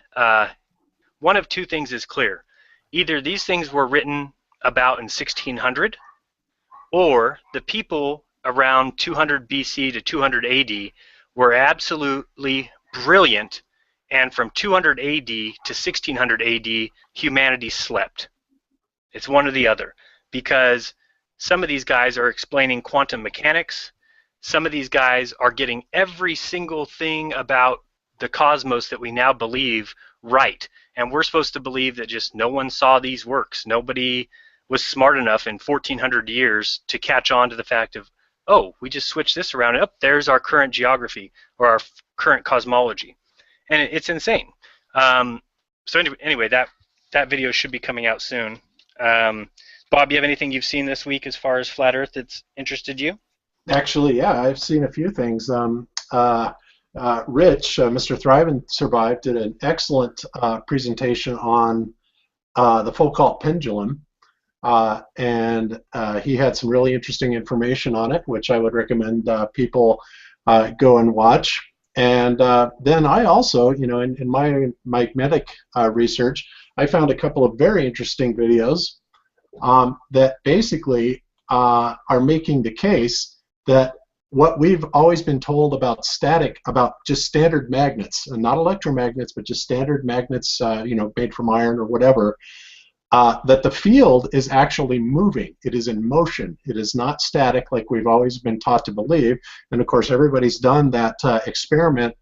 one of two things is clear. Either these things were written about in 1600, or the people around 200 BC to 200 AD were absolutely brilliant, and from 200 AD to 1600 AD, humanity slept. It's one or the other, because some of these guys are explaining quantum mechanics. Some of these guys are getting every single thing about the cosmos that we now believe right. And we're supposed to believe that just no one saw these works. Nobody was smart enough in 1400 years to catch on to the fact of, oh, we just switched this around, and there's our current geography or our current cosmology. And it's insane. So anyway, that video should be coming out soon. Bob, you have anything you've seen this week as far as flat Earth that's interested you? Actually, yeah, I've seen a few things. Rich, Mr. Thrive and Survive, did an excellent presentation on the Foucault pendulum, and he had some really interesting information on it, which I would recommend people go and watch. And then I also, in my magnetic research, I found a couple of very interesting videos that basically are making the case that what we've always been told about just standard magnets, and not electromagnets, but just standard magnets, made from iron or whatever, that the field is actually moving. It is in motion. It is not static like we've always been taught to believe. And of course, everybody's done that experiment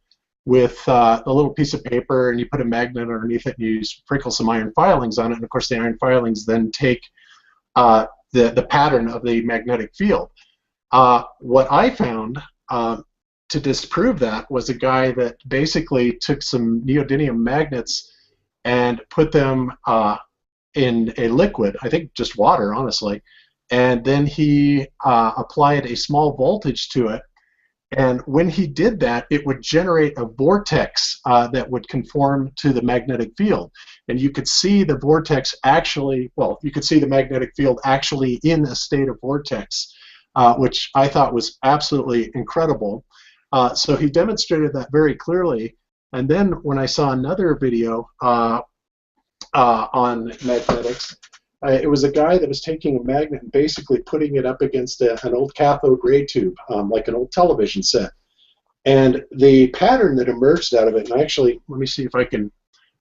with a little piece of paper, and you put a magnet underneath it, and you sprinkle some iron filings on it, and of course the iron filings then take the pattern of the magnetic field. What I found to disprove that was a guy that basically took some neodymium magnets and put them in a liquid, I think just water, honestly, and then he applied a small voltage to it. And when he did that, it would generate a vortex that would conform to the magnetic field. And you could see the vortex actually, well, you could see the magnetic field actually in a state of vortex, which I thought was absolutely incredible. So he demonstrated that very clearly. And then when I saw another video on magnetics, it was a guy that was taking a magnet and basically putting it up against an old cathode ray tube, like an old television set. And the pattern that emerged out of it, and actually, let me see if I can,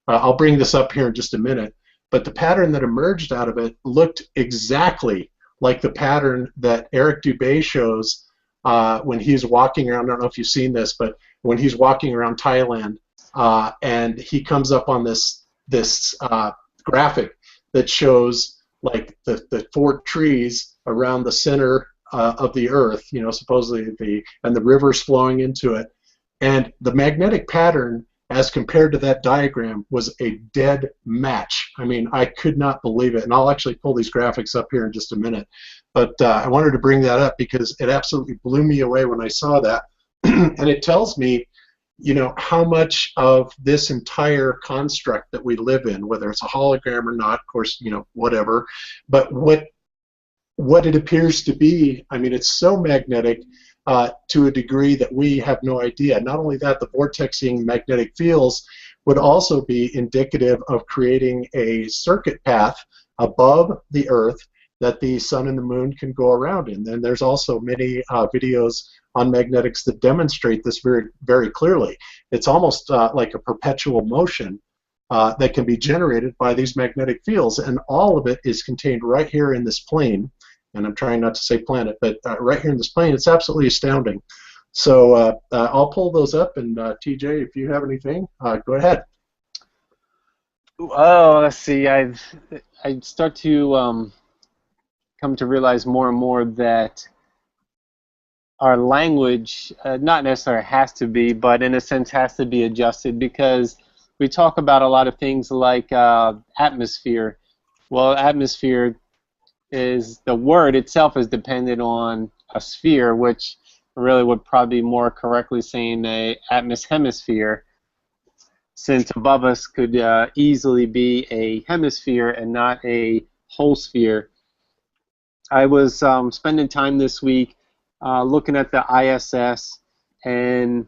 I'll bring this up here in just a minute, but the pattern that emerged out of it looked exactly like the pattern that Eric Dubé shows when he's walking around. I don't know if you've seen this, but when he's walking around Thailand, and he comes up on this graphic that shows like the four trees around the center of the Earth, supposedly and the rivers flowing into it, and the magnetic pattern as compared to that diagram was a dead match. I mean, I could not believe it, and I'll actually pull these graphics up here in just a minute. But I wanted to bring that up because it absolutely blew me away when I saw that, and it tells me, how much of this entire construct that we live in, whether it's a hologram or not, of course, whatever, but what it appears to be, I mean, it's so magnetic to a degree that we have no idea. Not only that, the vortexing magnetic fields would also be indicative of creating a circuit path above the Earth that the sun and the moon can go around in. And there's also many videos on magnetics that demonstrate this very, very clearly. It's almost like a perpetual motion that can be generated by these magnetic fields, and all of it is contained right here in this plane. And I'm trying not to say planet, but right here in this plane. It's absolutely astounding. So I'll pull those up, and TJ, if you have anything, go ahead. Oh, let's see. I start to come to realize more and more that our language, not necessarily has to be, but in a sense has to be adjusted, because we talk about a lot of things like atmosphere. Well, atmosphere is, the word itself is dependent on a sphere, which really would probably be more correctly saying a hemisphere, since above us could easily be a hemisphere and not a whole sphere. I was spending time this week looking at the ISS, and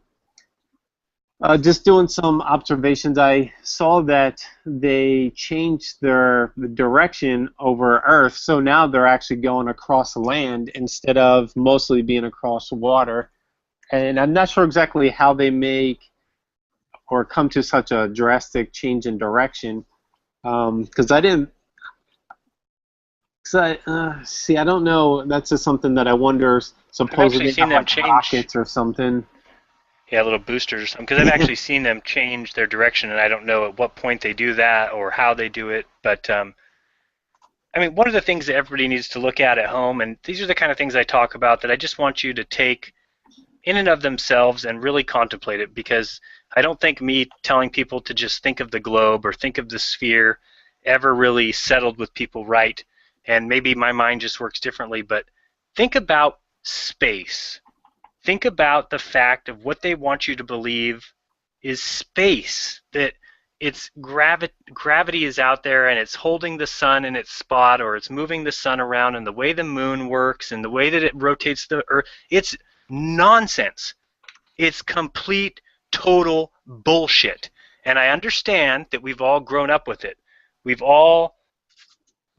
Just doing some observations, I saw that they changed the direction over Earth, so now they're actually going across land instead of mostly being across water. And I'm not sure exactly how they make or come to such a drastic change in direction. Because I didn't, see, I don't know. That's just something that I wonder. I've actually Supposedly they seen have them like change, rockets or something. yeah, little boosters or something. Because I've actually seen them change their direction, and I don't know at what point they do that or how they do it. But I mean, one of the things that everybody needs to look at home, and these are the kind of things I talk about that I just want you to take in and of themselves and really contemplate it, because I don't think me telling people to just think of the globe or think of the sphere ever really settled with people right. And maybe my mind just works differently, but think about space. Think about the fact of what they want you to believe is space, that it's gravity is out there and it's holding the sun in its spot, or it's moving the sun around, and the way the moon works and the way that it rotates the earth. It's nonsense. It's complete, total bullshit. And I understand that we've all grown up with it. We've all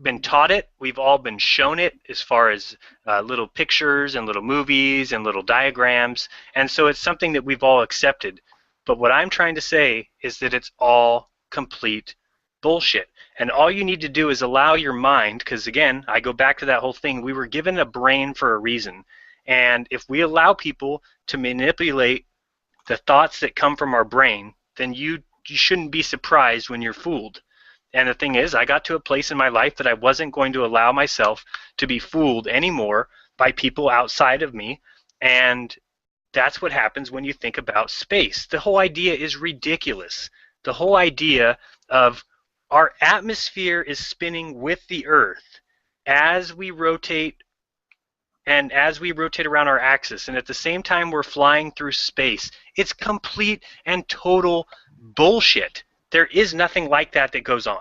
been taught it. We've all been shown it as far as little pictures and little movies and little diagrams. And so it's something that we've all accepted. But what I'm trying to say is that it's all complete bullshit. And all you need to do is allow your mind, because again, I go back to that whole thing. We were given a brain for a reason. And if we allow people to manipulate the thoughts that come from our brain, then you shouldn't be surprised when you're fooled. And the thing is, I got to a place in my life that I wasn't going to allow myself to be fooled anymore by people outside of me. And that's what happens when you think about space. The whole idea is ridiculous. The whole idea of our atmosphere is spinning with the Earth as we rotate, and as we rotate around our axis, and at the same time we're flying through space. It's complete and total bullshit. There is nothing like that that goes on.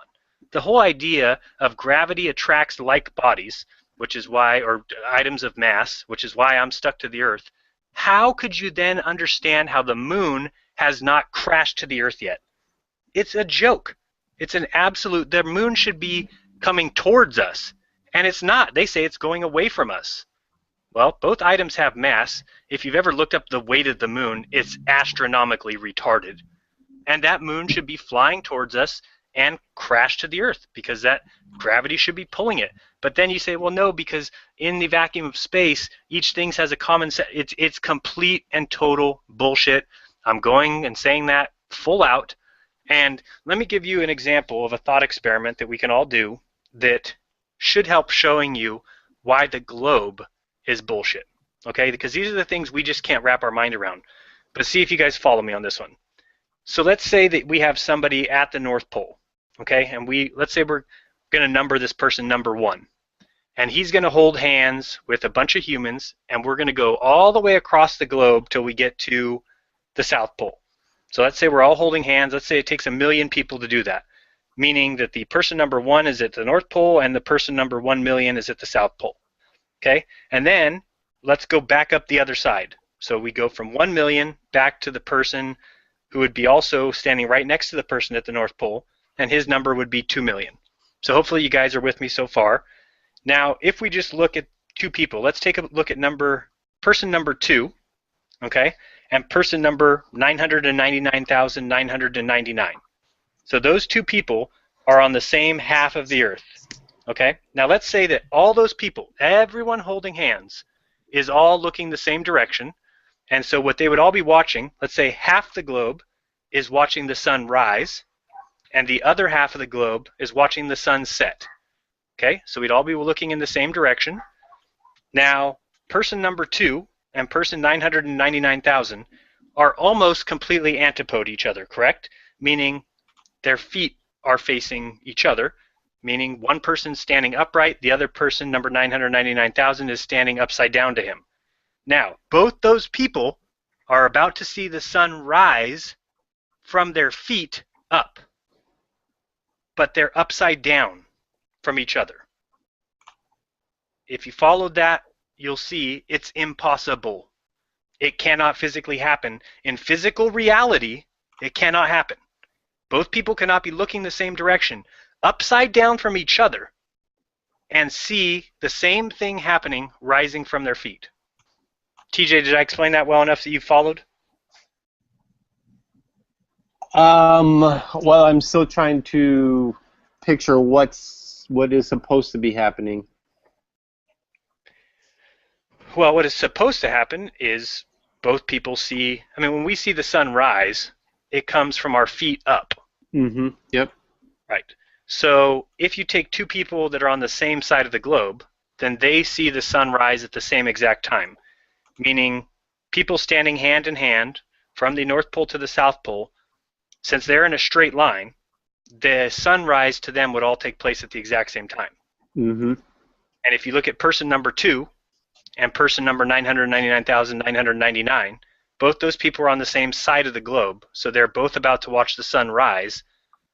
The whole idea of gravity attracts like bodies, which is why, or items of mass, which is why I'm stuck to the Earth. How could you then understand how the moon has not crashed to the Earth yet? It's a joke. It's an absolute, the moon should be coming towards us, and it's not. They say it's going away from us. Well, both items have mass. If you've ever looked up the weight of the moon, it's astronomically retarded. And that moon should be flying towards us and crash to the Earth, because that gravity should be pulling it. But then you say, well, no, because in the vacuum of space, each thing has a common set. It's complete and total bullshit. I'm going and saying that full out. And let me give you an example of a thought experiment that we can all do that should help showing you why the globe is bullshit. Okay, because these are the things we just can't wrap our mind around. But see if you guys follow me on this one. So let's say that we have somebody at the North Pole, okay, and let's say we're going to number this person number 1, and he's going to hold hands with a bunch of humans, and we're going to go all the way across the globe till we get to the South Pole. So let's say we're all holding hands. Let's say it takes 1 million people to do that, meaning that the person number 1 is at the North Pole and the person number 1 million is at the South Pole. Okay, and then let's go back up the other side. So we go from 1 million back to the person who would be also standing right next to the person at the North Pole, and his number would be 2 million. So hopefully you guys are with me so far. Now, if we just look at 2 people, let's take a look at person number 2, okay, and person number 999,999. So those 2 people are on the same half of the Earth. Okay, now let's say that all those people, everyone holding hands, is all looking the same direction. And so what they would all be watching, let's say half the globe is watching the sun rise, and the other half of the globe is watching the sun set. Okay, so we'd all be looking in the same direction. Now, person number 2 and person 999,000 are almost completely antipode each other, correct? Meaning their feet are facing each other. Meaning one person standing upright, the other person, number 999,000, is standing upside down to him. Now, both those people are about to see the sun rise from their feet up, but they're upside down from each other. If you followed that, you'll see it's impossible. It cannot physically happen. In physical reality, it cannot happen. Both people cannot be looking the same direction, upside down from each other, and see the same thing happening rising from their feet. TJ, did I explain that well enough that you followed? Well, I'm still trying to picture what is supposed to be happening. Well, what is supposed to happen is both people see, I mean, when we see the sun rise, it comes from our feet up. Mm-hmm. Yep. Right. So if you take two people that are on the same side of the globe, then they see the sun rise at the same exact time, meaning people standing hand in hand from the North Pole to the South Pole, since they're in a straight line, the sunrise to them would all take place at the exact same time. Mm-hmm. And if you look at person number 2 and person number 999,999, both those people are on the same side of the globe, so they're both about to watch the sun rise,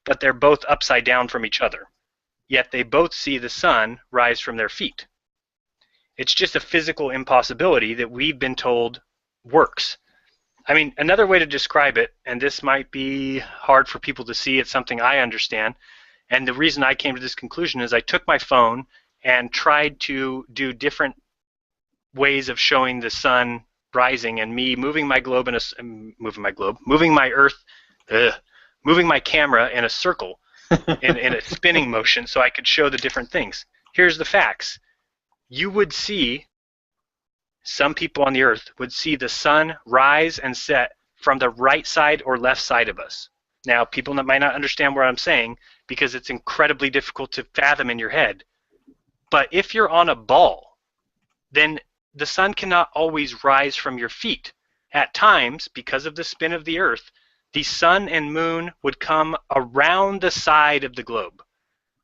but they're both upside down from each other. Yet they both see the sun rise from their feet. It's just a physical impossibility that we've been told works. I mean, another way to describe it, and this might be hard for people to see, it's something I understand, and the reason I came to this conclusion is I took my phone and tried to do different ways of showing the sun rising, and me moving my globe in a moving my earth, moving my camera in a circle, in a spinning motion, so I could show the different things. Here's the facts. You would see, some people on the earth would see the sun rise and set from the right side or left side of us. Now, people that might not understand what I'm saying because it's incredibly difficult to fathom in your head. But if you're on a ball, then the sun cannot always rise from your feet. At times, because of the spin of the earth, the sun and moon would come around the side of the globe,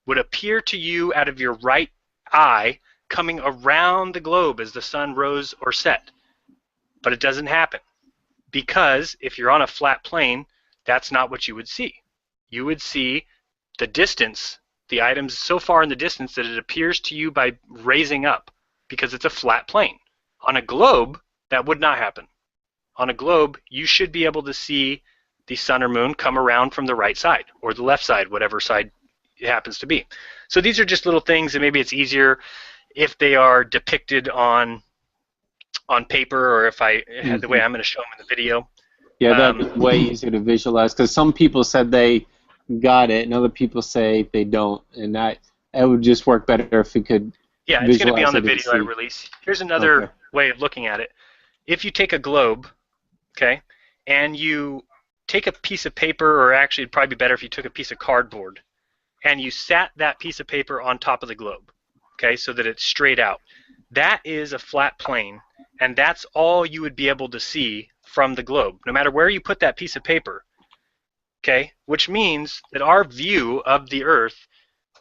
would appear to you out of your right eye, coming around the globe as the sun rose or set. But it doesn't happen, because if you're on a flat plane, that's not what you would see. You would see the distance, the items so far in the distance that it appears to you by raising up, because it's a flat plane. On a globe, that would not happen. On a globe, you should be able to see the sun or moon come around from the right side or the left side, whatever side it happens to be. So these are just little things, and maybe it's easier if they are depicted on paper, or if I had the way I'm going to show them in the video. Yeah, that's way easier to visualize, because some people said they got it and other people say they don't, and it would just work better if we could. Yeah, it's going to be on the video I release. Here's another way of looking at it. If you take a globe, okay, and you take a piece of paper, or actually it'd probably be better if you took a piece of cardboard, and you sat that piece of paper on top of the globe, okay, so that it's straight out. That is a flat plane, and that's all you would be able to see from the globe, no matter where you put that piece of paper, okay, which means that our view of the Earth,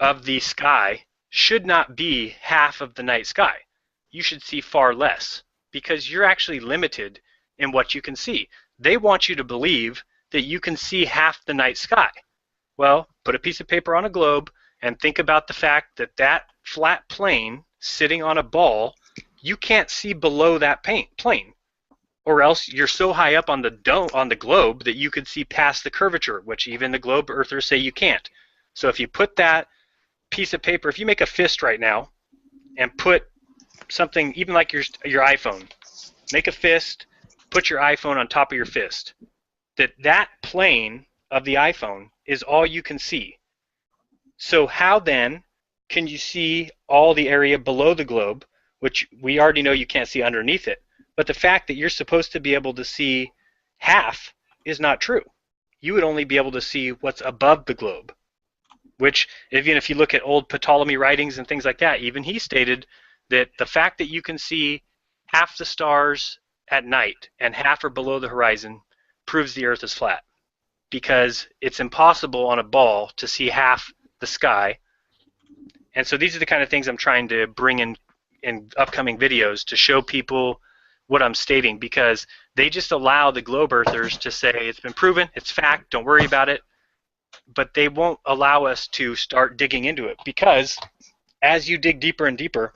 of the sky, should not be half of the night sky. You should see far less, because you're actually limited in what you can see. They want you to believe that you can see half the night sky. Well, put a piece of paper on a globe and think about the fact that that flat plane sitting on a ball, you can't see below that plane, or else you're so high up on the globe that you could see past the curvature, which even the globe earthers say you can't. So if you put that piece of paper, if you make a fist right now and put something, even like your iPhone, make a fist, put your iPhone on top of your fist, that plane of the iPhone is all you can see. So how then can you see all the area below the globe, which we already know you can't see underneath it? But the fact that you're supposed to be able to see half is not true. You would only be able to see what's above the globe, which, even if you look at old Ptolemy writings and things like that, even he stated that the fact that you can see half the stars at night and half are below the horizon proves the Earth is flat, because it's impossible on a ball to see half the sky. And so these are the kind of things I'm trying to bring in upcoming videos to show people what I'm stating, because they just allow the globe earthers to say it's been proven, it's fact, don't worry about it, but they won't allow us to start digging into it, because as you dig deeper and deeper,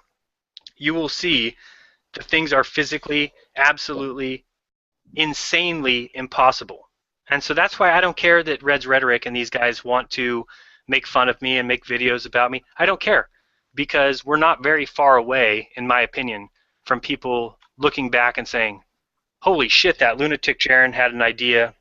you will see that things are physically absolutely insanely impossible. And so that's why I don't care that Red's Rhetoric and these guys want to make fun of me and make videos about me. I don't care, because we're not very far away, in my opinion, from people looking back and saying, holy shit, that lunatic Jeran had an idea,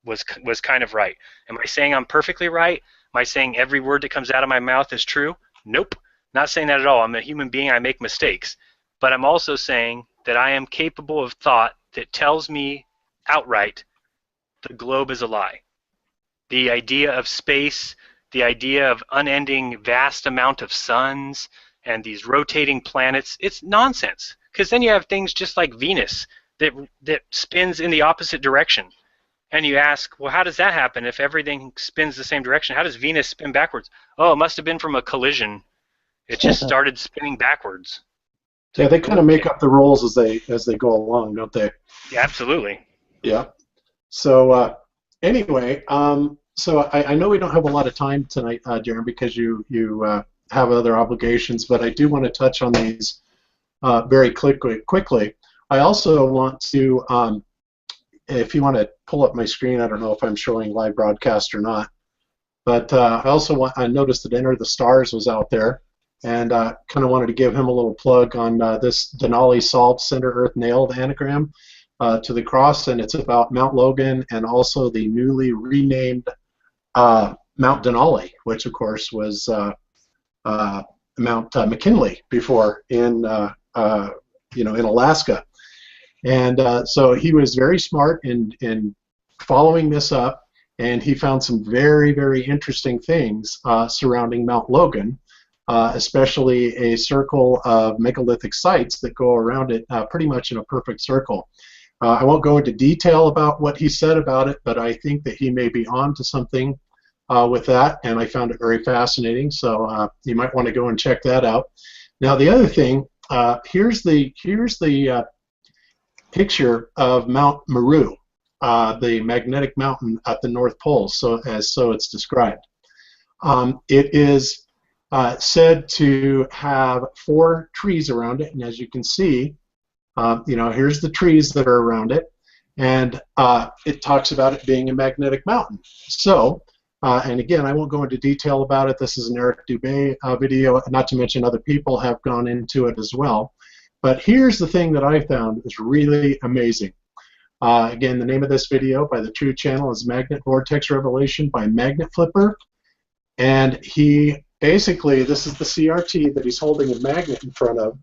was kind of right. Am I saying I'm perfectly right? Am I saying every word that comes out of my mouth is true? Nope. Not saying that at all. I'm a human being. I make mistakes. But I'm also saying that I am capable of thought that tells me outright the globe is a lie. The idea of space, the idea of unending vast amount of suns and these rotating planets, it's nonsense. Because then you have things just like Venus that spins in the opposite direction. And you ask, well, how does that happen if everything spins the same direction? How does Venus spin backwards? Oh, it must have been from a collision. It just started spinning backwards. Yeah, they kind of make up the rules as they go along, don't they? Yeah, absolutely. Yeah. So anyway, so I know we don't have a lot of time tonight, Jeran, because you have other obligations, but I do want to touch on these very quickly. I also want to, if you want to pull up my screen, I don't know if I'm showing live broadcast or not, but I noticed that Enter the Stars was out there, and kind of wanted to give him a little plug on this Denali Solved Center Earth Nailed anagram to the cross, and it's about Mount Logan and also the newly renamed Mount Denali, which of course was Mount McKinley before in in Alaska. And so he was very smart in following this up, and he found some very, very interesting things surrounding Mount Logan, especially a circle of megalithic sites that go around it pretty much in a perfect circle. I won't go into detail about what he said about it, but I think that he may be on to something with that, and I found it very fascinating, so you might want to go and check that out. Now the other thing, here's the picture of Mount Meru, the magnetic mountain at the North Pole, so it's described. It is said to have 4 trees around it, and as you can see, here's the trees that are around it, and it talks about it being a magnetic mountain. So, and again, I won't go into detail about it. This is an Eric Dubé video, not to mention other people have gone into it as well. But here's the thing that I found is really amazing. Again, the name of this video by the True Channel is Magnet Vortex Revelation by Magnet Flipper. And he basically, this is the CRT that he's holding a magnet in front of,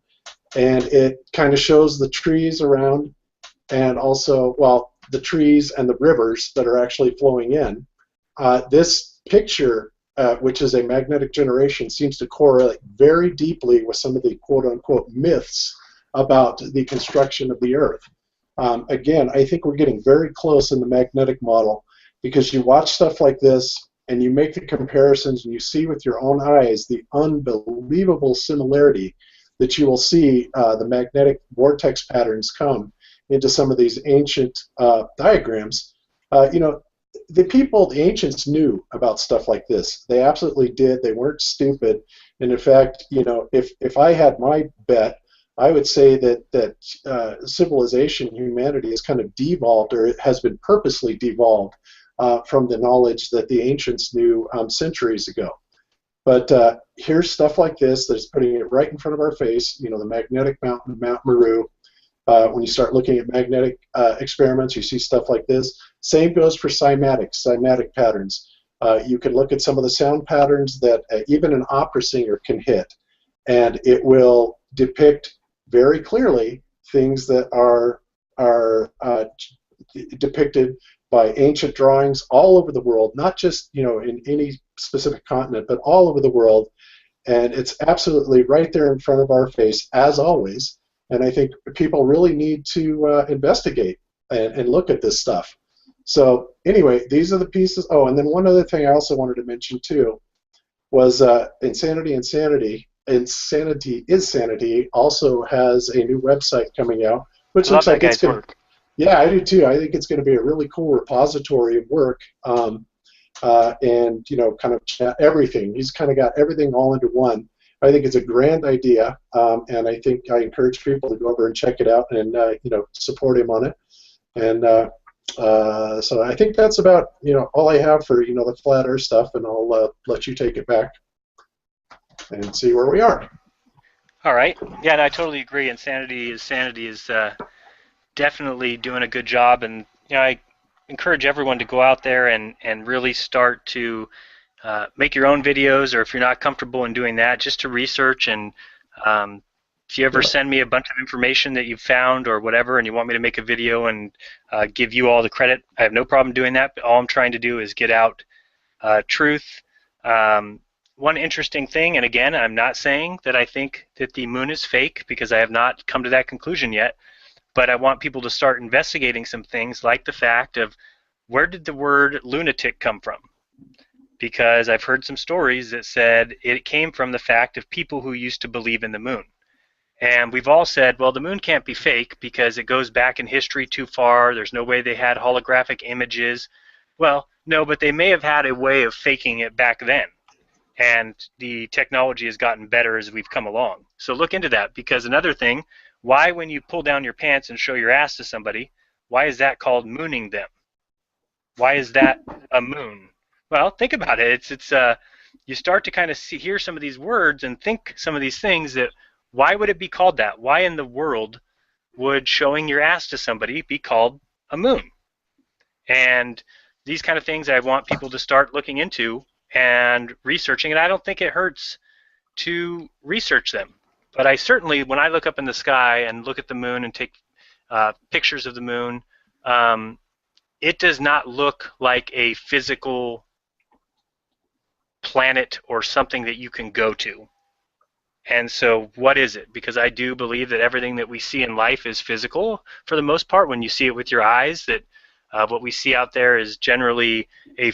and it kind of shows the trees around and also, well, the trees and the rivers that are actually flowing in. This picture, which is a magnetic generation, seems to correlate very deeply with some of the quote-unquote myths about the construction of the Earth. Again, I think we're getting very close in the magnetic model, because you watch stuff like this and you make the comparisons and you see with your own eyes the unbelievable similarity that you will see the magnetic vortex patterns come into some of these ancient diagrams. The ancients knew about stuff like this. They absolutely did. They weren't stupid. And in fact, if I had my bet, I would say that civilization, humanity, has kind of devolved, or it has been purposely devolved from the knowledge that the ancients knew centuries ago. But here's stuff like this that's putting it right in front of our face. The magnetic mountain, Mount Meru. When you start looking at magnetic experiments, you see stuff like this. Same goes for cymatic patterns. You can look at some of the sound patterns that even an opera singer can hit, and it will depict very clearly things that are depicted by ancient drawings all over the world, not just in any specific continent, but all over the world. And it's absolutely right there in front of our face, as always. And I think people really need to investigate and look at this stuff. So anyway, these are the pieces. Oh, and then one other thing I also wanted to mention too was Insanity is Sanity also has a new website coming out, which looks like it's going to. Yeah, I do too. I think it's going to be a really cool repository of work, and kind of everything. He's kind of got everything all into one. I think it's a grand idea, and I think I encourage people to go over and check it out and support him on it. And so I think that's about all I have for the flat Earth stuff, and I'll let you take it back and see where we are. All right. Yeah, and I totally agree. Insanity is definitely doing a good job, and I encourage everyone to go out there and really start to make your own videos, or if you're not comfortable in doing that, just to research. And if you ever Yeah. send me a bunch of information that you've found or whatever, and you want me to make a video and give you all the credit, I have no problem doing that. But all I'm trying to do is get out truth. One interesting thing, and again, I'm not saying that I think that the moon is fake, because I have not come to that conclusion yet, but I want people to start investigating some things, like the fact of, where did the word lunatic come from? Because I've heard some stories that said it came from the fact of people who used to believe in the moon. And we've all said, well, the moon can't be fake because it goes back in history too far. There's no way they had holographic images. Well, no, but they may have had a way of faking it back then. And the technology has gotten better as we've come along. So look into that, because another thing, why, when you pull down your pants and show your ass to somebody, why is that called mooning them? Why is that a moon? Well, think about it. It's you start to kind of hear some of these words and think some of these things, that why would it be called that? Why in the world would showing your ass to somebody be called a moon? And these kind of things I want people to start looking into and researching, and I don't think it hurts to research them. But I certainly, when I look up in the sky and look at the moon and take pictures of the moon, it does not look like a physical planet or something that you can go to. And so what is it? Because I do believe that everything that we see in life is physical for the most part. When you see it with your eyes, that what we see out there is generally a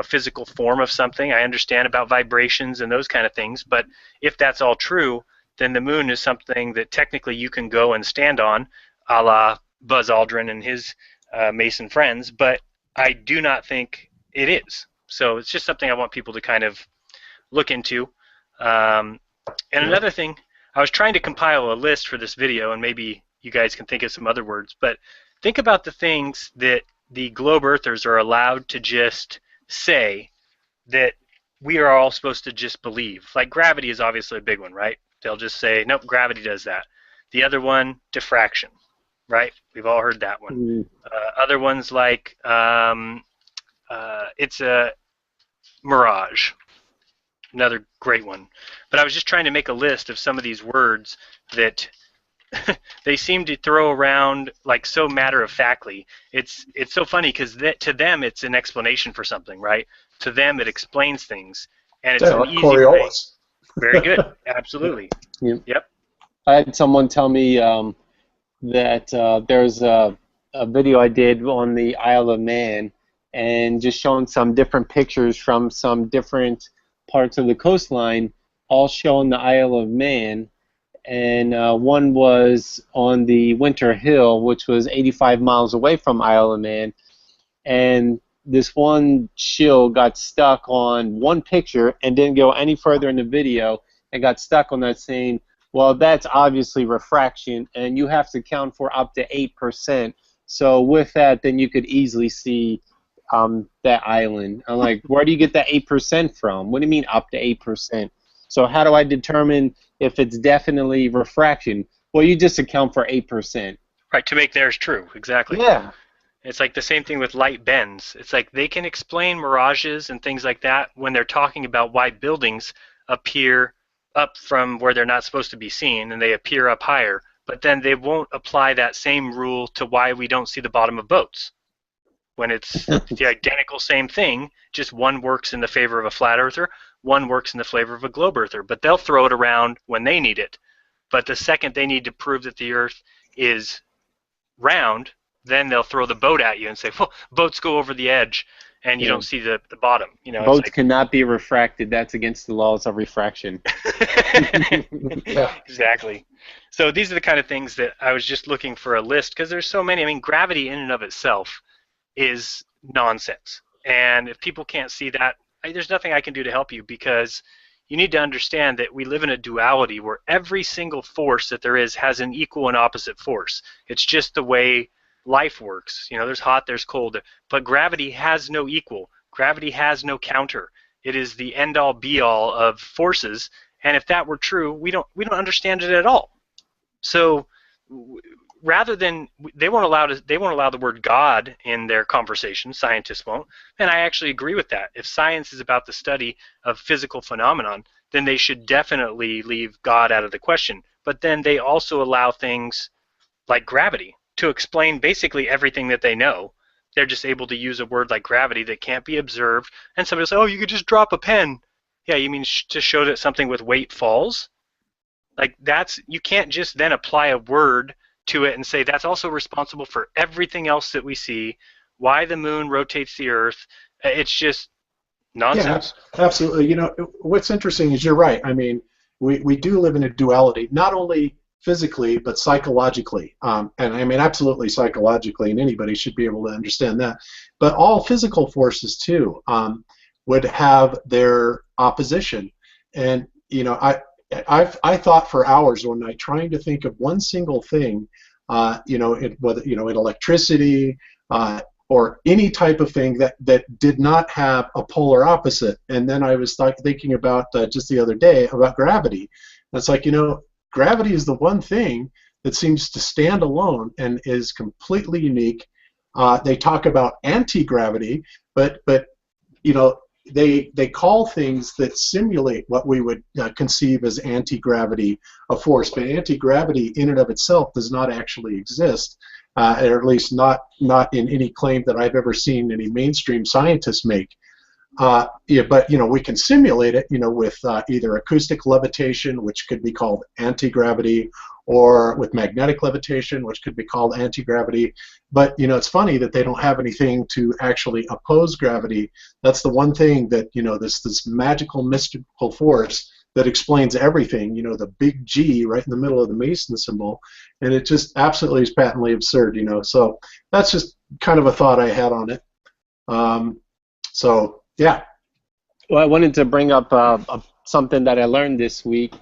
physical form of something. I understand about vibrations and those kind of things, but if that's all true, then the moon is something that technically you can go and stand on, a la Buzz Aldrin and his Mason friends, but I do not think it is. So it's just something I want people to kind of look into. And another thing, I was trying to compile a list for this video, and maybe you guys can think of some other words, but think about the things that the globe earthers are allowed to just say that we are all supposed to just believe. Like gravity is obviously a big one, right? They'll just say, nope, gravity does that. The other one, diffraction, right? We've all heard that one. Mm. Other ones like it's a mirage, another great one. But I was just trying to make a list of some of these words that they seem to throw around like so matter-of-factly. It's so funny, because to them it's an explanation for something, right? To them it explains things, and it's Yeah, an like easy way. Coriolis. Very good. Absolutely. Yep. I had someone tell me that there's a video I did on the Isle of Man, and just showing some different pictures from some different parts of the coastline, all showing the Isle of Man. And one was on the Winter Hill, which was 85 miles away from Isle of Man. And this one shill got stuck on one picture and didn't go any further in the video, and got stuck on that, saying, well, that's obviously refraction, and you have to count for up to 8%. So with that, then you could easily see that island. I'm like, where do you get that 8% from? What do you mean up to 8%? So how do I determine if it's definitely refraction? Well, you just account for 8%. Right, to make theirs true. Exactly. Yeah. It's like the same thing with light bends. It's like they can explain mirages and things like that when they're talking about why buildings appear up from where they're not supposed to be seen, and they appear up higher. But then they won't apply that same rule to why we don't see the bottom of boats. When it's the identical same thing, just one works in the favor of a flat earther, one works in the favor of a globe earther. But they'll throw it around when they need it. But the second they need to prove that the earth is round, then they'll throw the boat at you and say, well, boats go over the edge and you don't see the bottom. Boats cannot be refracted. That's against the laws of refraction. Yeah. Exactly. So these are the kind of things that I was just looking for a list, because there's so many. I mean, gravity in and of itself is nonsense. And if people can't see that, there's nothing I can do to help you, because you need to understand that we live in a duality where every single force that there is has an equal and opposite force. It's just the way life works. You know, there's hot, there's cold, but gravity has no equal. Gravity has no counter. It is the end-all be-all of forces, and if that were true, we don't understand it at all. So rather than they won't allow the word God in their conversation, scientists won't, and I actually agree with that. If science is about the study of physical phenomenon, then they should definitely leave God out of the question. But then they also allow things like gravity to explain basically everything that they know. They're just able to use a word like gravity that can't be observed, and somebody will say, oh, you could just drop a pen. Yeah, you mean to show that something with weight falls? Like, that's, you can't just then apply a word to it and say that's also responsible for everything else that we see, why the moon rotates the earth. It's just Yeah, nonsense. absolutely. You know, what's interesting is you're right. I mean, we do live in a duality, not only physically, but psychologically. And I mean, absolutely psychologically, and anybody should be able to understand that. But all physical forces, too, would have their opposition. And, you know, I thought for hours one night trying to think of one single thing, whether, in electricity, or any type of thing that did not have a polar opposite. And then I was thinking about just the other day about gravity. And it's like, gravity is the one thing that seems to stand alone and is completely unique. They talk about anti-gravity, but you know, they call things that simulate what we would conceive as anti-gravity a force, but anti-gravity in and of itself does not actually exist, or at least not in any claim that I've ever seen any mainstream scientists make. Yeah, but we can simulate it, with either acoustic levitation, which could be called anti-gravity, or with magnetic levitation, which could be called anti-gravity. But it's funny that they don't have anything to actually oppose gravity. That's the one thing that this magical, mystical force that explains everything. The big G right in the middle of the Mason symbol, and it just absolutely is patently absurd. So that's just kind of a thought I had on it. So yeah. Well, I wanted to bring up something that I learned this week,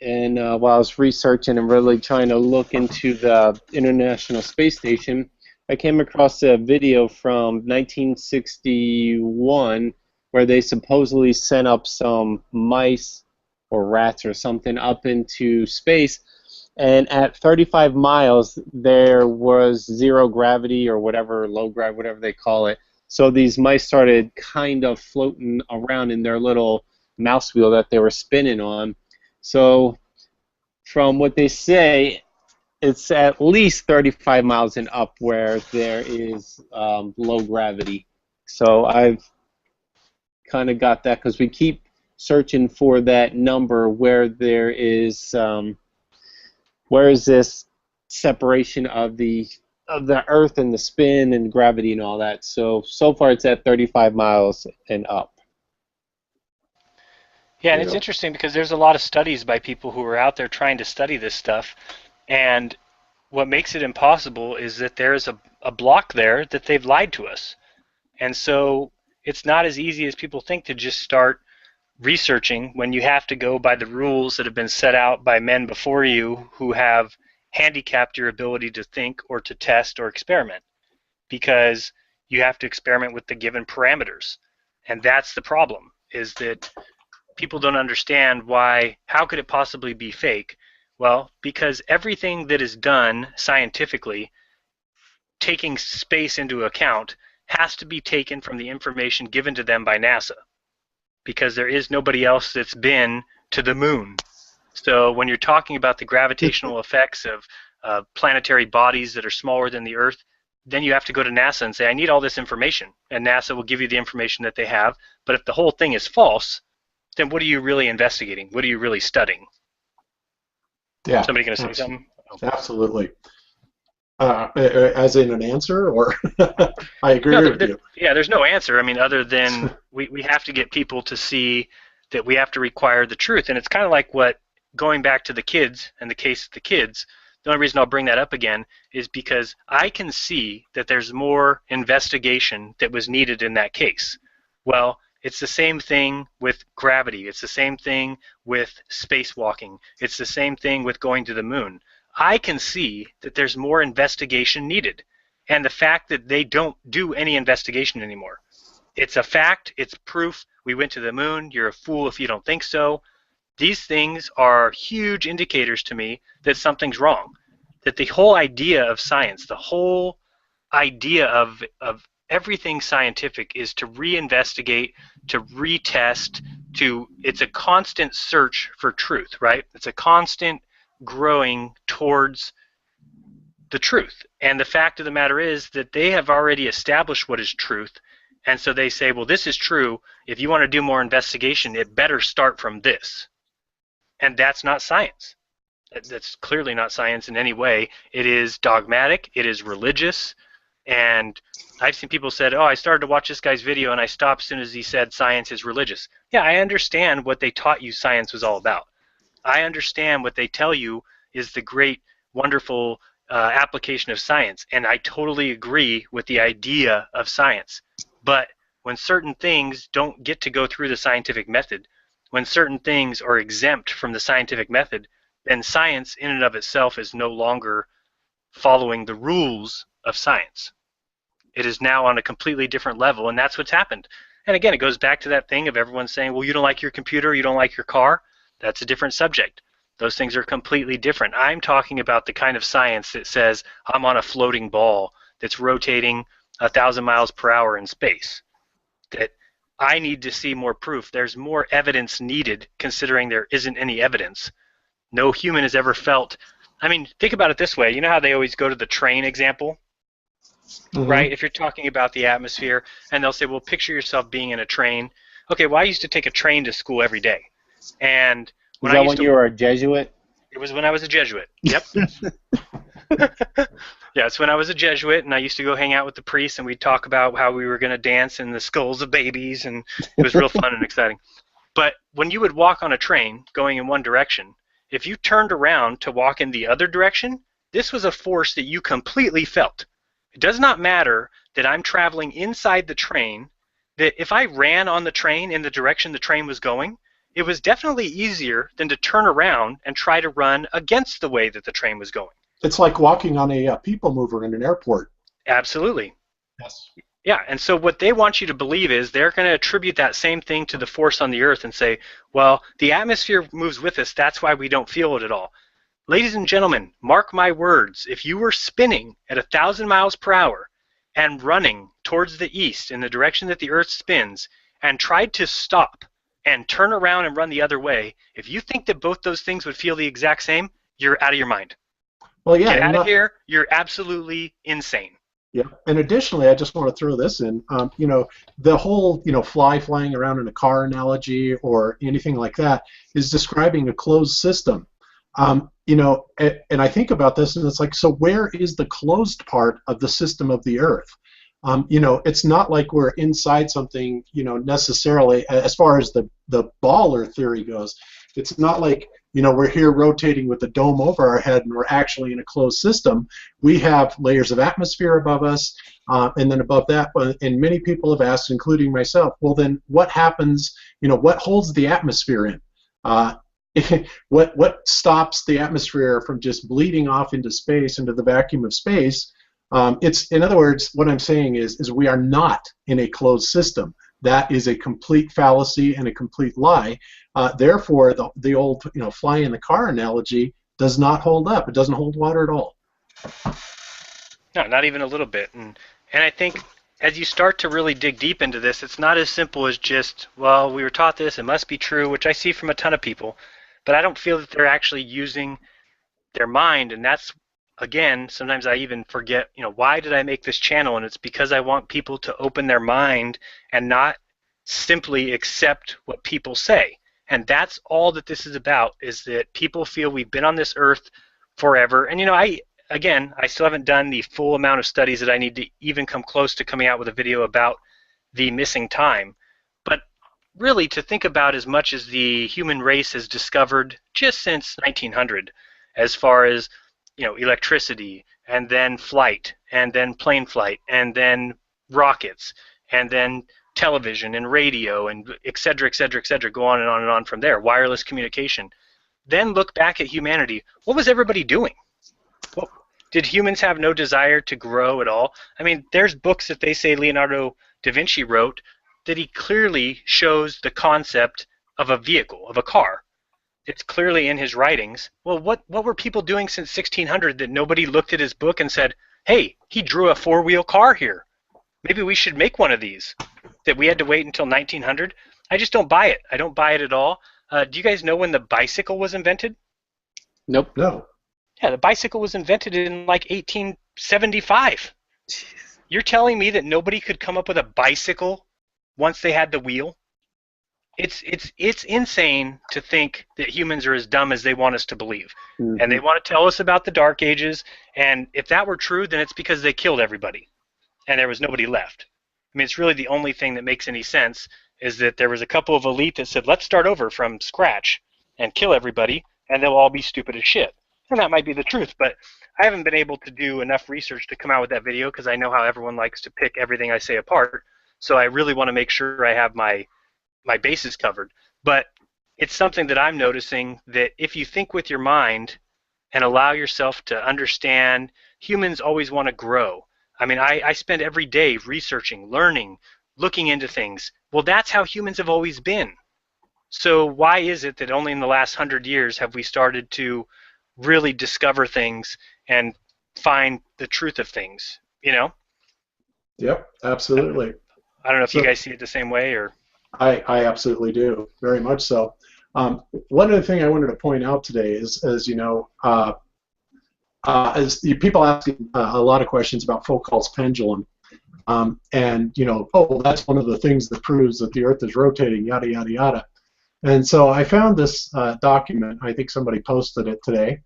and while I was researching and really trying to look into the International Space Station, I came across a video from 1961 where they supposedly sent up some mice or rats or something up into space, and at 35 miles there was zero gravity or whatever, low gravity, whatever they call it. So these mice started kind of floating around in their little mouse wheel that they were spinning on. So from what they say, it's at least 35 miles and up where there is low gravity. So I've kind of got that because we keep searching for that number where there is, where is this separation of the Earth and the spin and gravity and all that. So far it's at 35 miles and up. Yeah, and it's interesting because there's a lot of studies by people who are out there trying to study this stuff, and what makes it impossible is that there's a block there that they've lied to us. And so it's not as easy as people think to just start researching when you have to go by the rules that have been set out by men before you who have handicapped your ability to think or to test or experiment, because you have to experiment with the given parameters. And that's the problem, is that people don't understand how could it possibly be fake? Well, because everything that is done scientifically, taking space into account, has to be taken from the information given to them by NASA, because there is nobody else that's been to the moon. So when you're talking about the gravitational effects of planetary bodies that are smaller than the Earth, then you have to go to NASA and say, I need all this information. And NASA will give you the information that they have. But if the whole thing is false, then what are you really investigating? What are you really studying? Yeah. Somebody going to say something? Absolutely. As in an answer, or I agree with you. Yeah, there's no answer. I mean, other than we have to get people to see that we have to require the truth. And it's kind of like going back to the kids and the case of the kids, the only reason I'll bring that up again is because I can see that there's more investigation that was needed in that case. Well, it's the same thing with gravity. It's the same thing with spacewalking. It's the same thing with going to the moon. I can see that there's more investigation needed. and the fact that they don't do any investigation anymore. It's a fact, it's proof, we went to the moon, you're a fool if you don't think so. These things are huge indicators to me that something's wrong. That the whole idea of science, the whole idea of everything scientific is to reinvestigate, to retest, it's a constant search for truth, right? It's a constant growing towards the truth. And the fact of the matter is that they have already established what is truth. And so they say, well, this is true. If you want to do more investigation, it better start from this. And that's not science. That's clearly not science in any way. It is dogmatic. It is religious. And I've seen people said, oh, I started to watch this guy's video and I stopped as soon as he said science is religious. Yeah, I understand what they taught you science was all about. I understand what they tell you is the great, wonderful application of science. And I totally agree with the idea of science. But when certain things don't get to go through the scientific method, when certain things are exempt from the scientific method, then science in and of itself is no longer following the rules of science. It is now on a completely different level, and that's what's happened. And again, it goes back to that thing of everyone saying, well, you don't like your computer, you don't like your car. That's a different subject. Those things are completely different. I'm talking about the kind of science that says I'm on a floating ball that's rotating 1,000 miles per hour in space. That I need to see more proof. There's more evidence needed, considering there isn't any evidence. No human has ever felt. I mean, think about it this way. You know how they always go to the train example, right? If you're talking about the atmosphere, and they'll say, well, picture yourself being in a train. Okay, well, I used to take a train to school every day. And when I used to, you were a Jesuit? It was when I was a Jesuit. Yep. Yeah, it's when I was a Jesuit, and I used to go hang out with the priests, and we'd talk about how we were going to dance in the skulls of babies, and it was real fun and exciting. But when you would walk on a train going in one direction, if you turned around to walk in the other direction, this was a force that you completely felt. It does not matter that I'm traveling inside the train, that if I ran on the train in the direction the train was going, it was definitely easier than to turn around and try to run against the way that the train was going. It's like walking on a people mover in an airport. Absolutely. Yes. Yeah, and so what they want you to believe is they're going to attribute that same thing to the force on the earth and say, well, the atmosphere moves with us, that's why we don't feel it at all. Ladies and gentlemen, mark my words, if you were spinning at 1,000 miles per hour and running towards the east in the direction that the earth spins and tried to stop and turn around and run the other way, if you think that both those things would feel the exact same, you're out of your mind. Well, yeah, get out of here, you're absolutely insane. Yeah, and additionally, I just want to throw this in. You know, the whole flying around in a car analogy or anything like that is describing a closed system. You know, and I think about this, and it's like, so where is the closed part of the system of the Earth? You know, it's not like we're inside something, necessarily, as far as the baller theory goes. It's not like, we're here rotating with the dome over our head and we're actually in a closed system. We have layers of atmosphere above us, and then above that, and many people have asked, including myself, well then what happens, what holds the atmosphere in? What stops the atmosphere from just bleeding off into space, into the vacuum of space? It's, in other words, what I'm saying is we are not in a closed system. That is a complete fallacy and a complete lie. Therefore, the old fly in the car analogy does not hold up. It doesn't hold water at all. No, not even a little bit. And I think as you start to really dig deep into this, it's not as simple as just, well, we were taught this, it must be true, which I see from a ton of people. But I don't feel that they're actually using their mind, and that's, again, sometimes I even forget, why did I make this channel? And it's because I want people to open their mind and not simply accept what people say. And that's all that this is about, is that people feel we've been on this earth forever. And, I still haven't done the full amount of studies that I need to even come close to coming out with a video about the missing time. But really, to think about as much as the human race has discovered just since 1900, as far as electricity, and then flight, and then plane flight, and then rockets, and then television and radio, and et cetera, et cetera, et cetera, go on and on from there, wireless communication. Then look back at humanity. What was everybody doing? Did humans have no desire to grow at all? I mean, there's books that they say Leonardo da Vinci wrote that he clearly shows the concept of a vehicle, of a car. It's clearly in his writings. Well, what were people doing since 1600 that nobody looked at his book and said, hey, he drew a four-wheel car here. Maybe we should make one of these. That we had to wait until 1900? I just don't buy it. I don't buy it at all. Do you guys know when the bicycle was invented? Nope. No. Yeah, the bicycle was invented in like 1875. You're telling me that nobody could come up with a bicycle once they had the wheel? It's insane to think that humans are as dumb as they want us to believe. Mm-hmm. And they want to tell us about the Dark Ages, and if that were true, then it's because they killed everybody and there was nobody left. I mean, it's really the only thing that makes any sense is that there was a couple of elite that said, let's start over from scratch and kill everybody, and they'll all be stupid as shit. And that might be the truth, but I haven't been able to do enough research to come out with that video because I know how everyone likes to pick everything I say apart. So I really want to make sure I have my bases covered. But it's something that I'm noticing that if you think with your mind and allow yourself to understand, humans always want to grow. I mean, I spend every day researching, learning, looking into things. Well, that's how humans have always been. So why is it that only in the last 100 years have we started to really discover things and find the truth of things, you know? Yep, absolutely. I don't know if you guys see it the same way or... I absolutely do, very much so. One other thing I wanted to point out today is you know, people asking a lot of questions about Foucault's pendulum, and you know, oh, well, that's one of the things that proves that the Earth is rotating, yada yada yada. And so I found this document. I think somebody posted it today,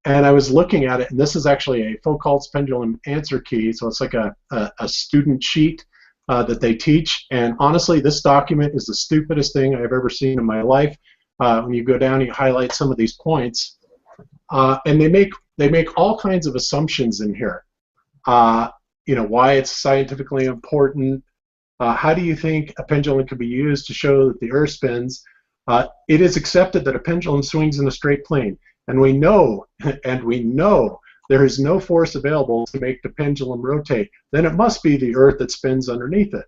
and I was looking at it. And this is actually a Foucault's pendulum answer key. So it's like a student sheet that they teach. And honestly, this document is the stupidest thing I've ever seen in my life. When you go down, you highlight some of these points, and they make all kinds of assumptions in here. You know, why it's scientifically important. How do you think a pendulum could be used to show that the Earth spins? It is accepted that a pendulum swings in a straight plane, and we know there is no force available to make the pendulum rotate. Then it must be the Earth that spins underneath it.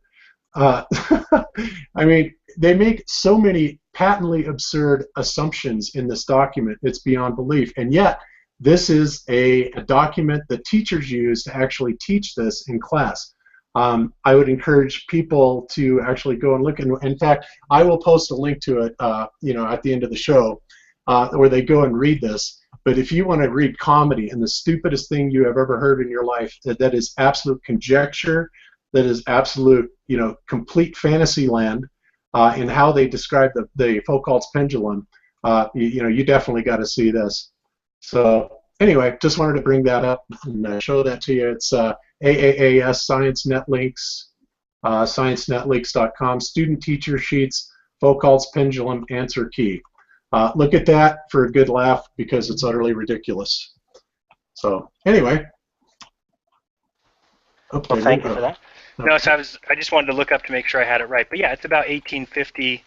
I mean, they make so many patently absurd assumptions in this document. It's beyond belief, and yet this is a document that teachers use to actually teach this in class. I would encourage people to actually go and look. And in fact, I will post a link to it, you know, at the end of the show, where they go and read this. But if you want to read comedy and the stupidest thing you have ever heard in your life, that is absolute conjecture, that is absolute, you know, complete fantasy land, in how they describe the Foucault's pendulum, you know, you definitely got to see this. So anyway, just wanted to bring that up and show that to you. It's AAAS Science Net Links, sciencenetlinks.com, student teacher sheets, Foucault's pendulum answer key. Look at that for a good laugh because it's utterly ridiculous. So anyway. Well, thank you for that. No, so I just wanted to look up to make sure I had it right. But yeah, it's about 1850,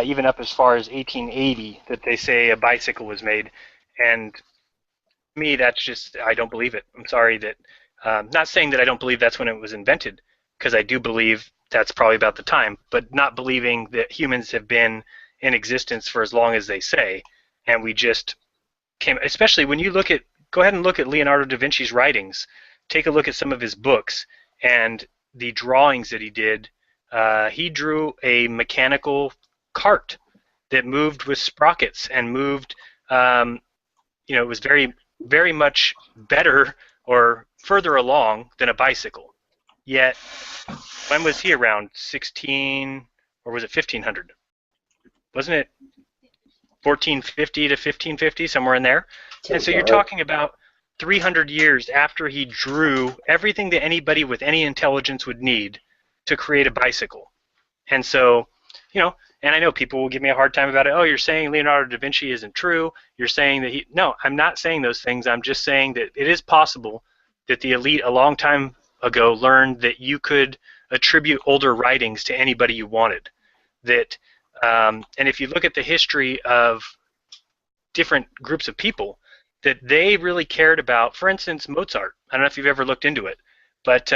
even up as far as 1880 that they say a bicycle was made. And to me, that's just, I don't believe it. I'm sorry that, not saying that I don't believe that's when it was invented, because I do believe that's probably about the time, but not believing that humans have been in existence for as long as they say, and we just came, especially when you look at, go ahead and look at Leonardo da Vinci's writings, take a look at some of his books, and the drawings that he did. He drew a mechanical cart that moved with sprockets and moved, you know, it was very, very much better or further along than a bicycle. Yet, when was he around? 16, or was it 1500? Wasn't it 1450 to 1550, somewhere in there? And so you're talking about 300 years after he drew everything that anybody with any intelligence would need to create a bicycle. And so, you know, and I know people will give me a hard time about it. Oh, you're saying Leonardo da Vinci isn't true. You're saying that he... No, I'm not saying those things. I'm just saying that it is possible that the elite a long time ago learned that you could attribute older writings to anybody you wanted. That, and if you look at the history of different groups of people, that they really cared about, for instance, Mozart. I don't know if you've ever looked into it, but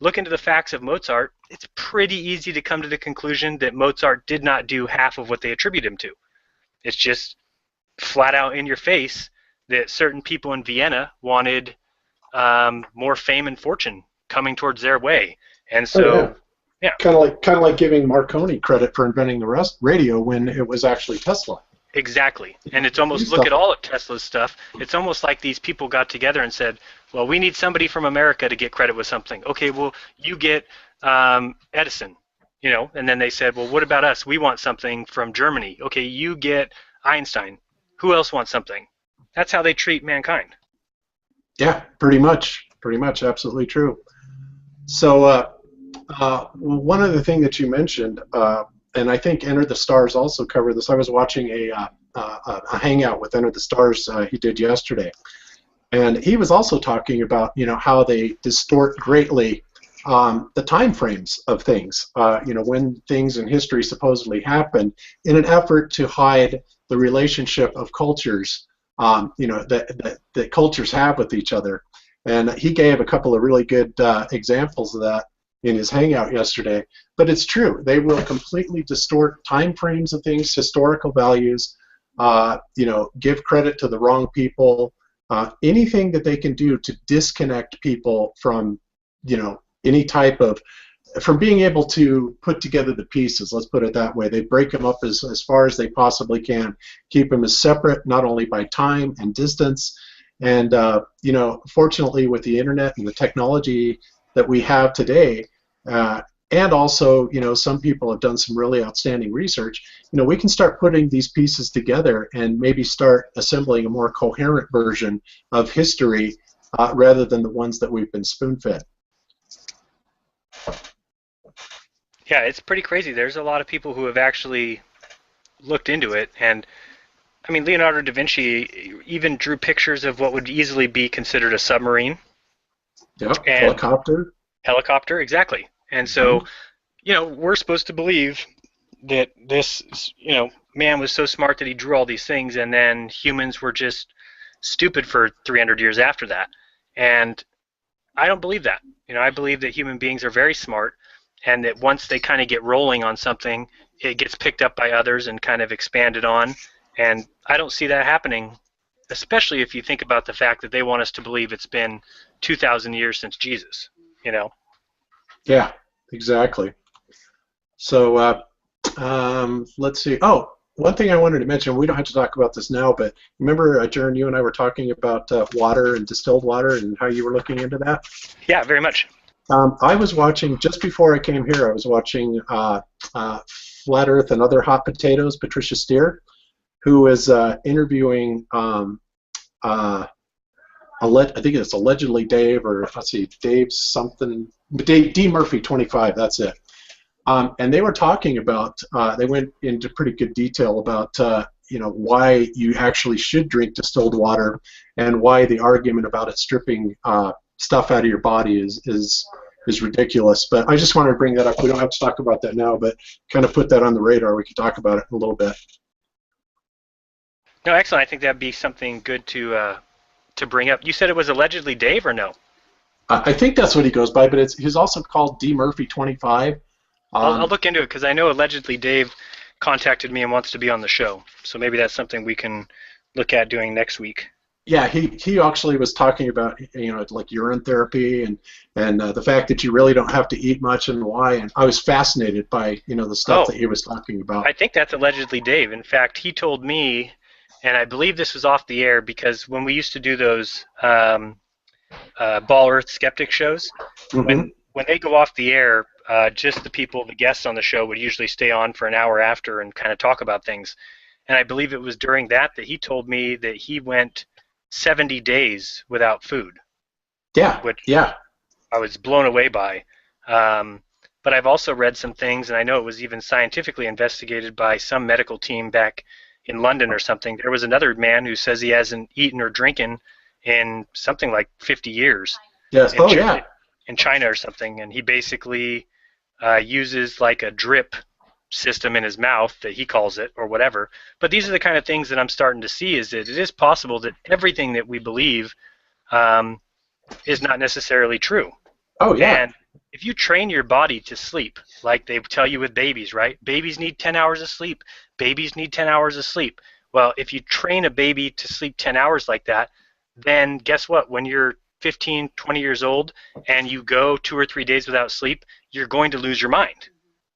look into the facts of Mozart. It's pretty easy to come to the conclusion that Mozart did not do half of what they attribute him to. It's just flat out in your face that certain people in Vienna wanted more fame and fortune coming towards their way. And Oh yeah. so, yeah, Kind of like giving Marconi credit for inventing the radio when it was actually Tesla. exactly. And it's almost, look Stuff. at all of Tesla's stuff. It's almost like these people got together and said, well, we need somebody from America to get credit with something. Okay, well, you get Edison, and then they said, well, what about us? We want something from Germany. Okay, you get Einstein. Who else wants something? That's how they treat mankind. Yeah, pretty much, absolutely true. So one other thing that you mentioned, and I think Enter the Stars also covered this. I was watching a hangout with Enter the Stars he did yesterday, and he was also talking about how they distort greatly the time frames of things. When things in history supposedly happened, in an effort to hide the relationship of cultures, that cultures have with each other. And he gave a couple of really good examples of that in his hangout yesterday. But it's true; they will completely distort time frames of things, historical values. Give credit to the wrong people. Anything that they can do to disconnect people from, any type of, from being able to put together the pieces. Let's put it that way. They break them up as far as they possibly can, keep them as separate, not only by time and distance. And fortunately, with the internet and the technology that we have today, and also, some people have done some really outstanding research. We can start putting these pieces together and maybe start assembling a more coherent version of history rather than the ones that we've been spoon-fed. Yeah, it's pretty crazy. There's a lot of people who have actually looked into it, and I mean, Leonardo da Vinci even drew pictures of what would easily be considered a submarine. Yep, And helicopter. helicopter, exactly. And so, we're supposed to believe that this, man was so smart that he drew all these things, and then humans were just stupid for 300 years after that. And I don't believe that. I believe that human beings are very smart, and that once they kind of get rolling on something, it gets picked up by others and kind of expanded on. And I don't see that happening, especially if you think about the fact that they want us to believe it's been 2,000 years since Jesus, Yeah, exactly. So let's see. Oh, one thing I wanted to mention, we don't have to talk about this now, but remember, Jeran, you and I were talking about water and distilled water and how you were looking into that? Yeah, very much. I was watching, just before I came here, I was watching Flat Earth and Other Hot Potatoes, Patricia Steer, who is interviewing, I think it's allegedly Dave, or let's see, Dave something, D Murphy 25, that's it. And they were talking about, they went into pretty good detail about, why you actually should drink distilled water, and why the argument about it stripping stuff out of your body is ridiculous. But I just wanted to bring that up. We don't have to talk about that now, but kind of put that on the radar. We could talk about it in a little bit. No, excellent. I think that'd be something good to bring up. You said it was allegedly Dave, or no? I think that's what he goes by, but he's also called D Murphy 25. I'll look into it, because I know allegedly Dave contacted me and wants to be on the show. So maybe that's something we can look at doing next week. Yeah, he actually was talking about, like urine therapy and the fact that you really don't have to eat much, and why. And I was fascinated by the stuff that he was talking about. I think that's allegedly Dave. In fact, he told me, and I believe this was off the air, because when we used to do those Ball Earth Skeptic shows, when they go off the air, just the guests on the show would usually stay on for an hour after and kind of talk about things. And I believe it was during that he told me that he went 70 days without food. Yeah. Which yeah. I was blown away by. But I've also read some things, and I know it was even scientifically investigated by some medical team back in London or something. There was another man who says he hasn't eaten or drinking in something like 50 years. Yes. In China or something, and he basically uses like a drip system in his mouth that he calls it or whatever. But these are the kind of things that I'm starting to see, is that it is possible that everything that we believe is not necessarily true. Oh yeah. And if you train your body to sleep, like they tell you with babies, right? Babies need 10 hours of sleep. Babies need 10 hours of sleep. Well, if you train a baby to sleep 10 hours like that, then guess what? When you're 15, 20 years old and you go 2 or 3 days without sleep, you're going to lose your mind,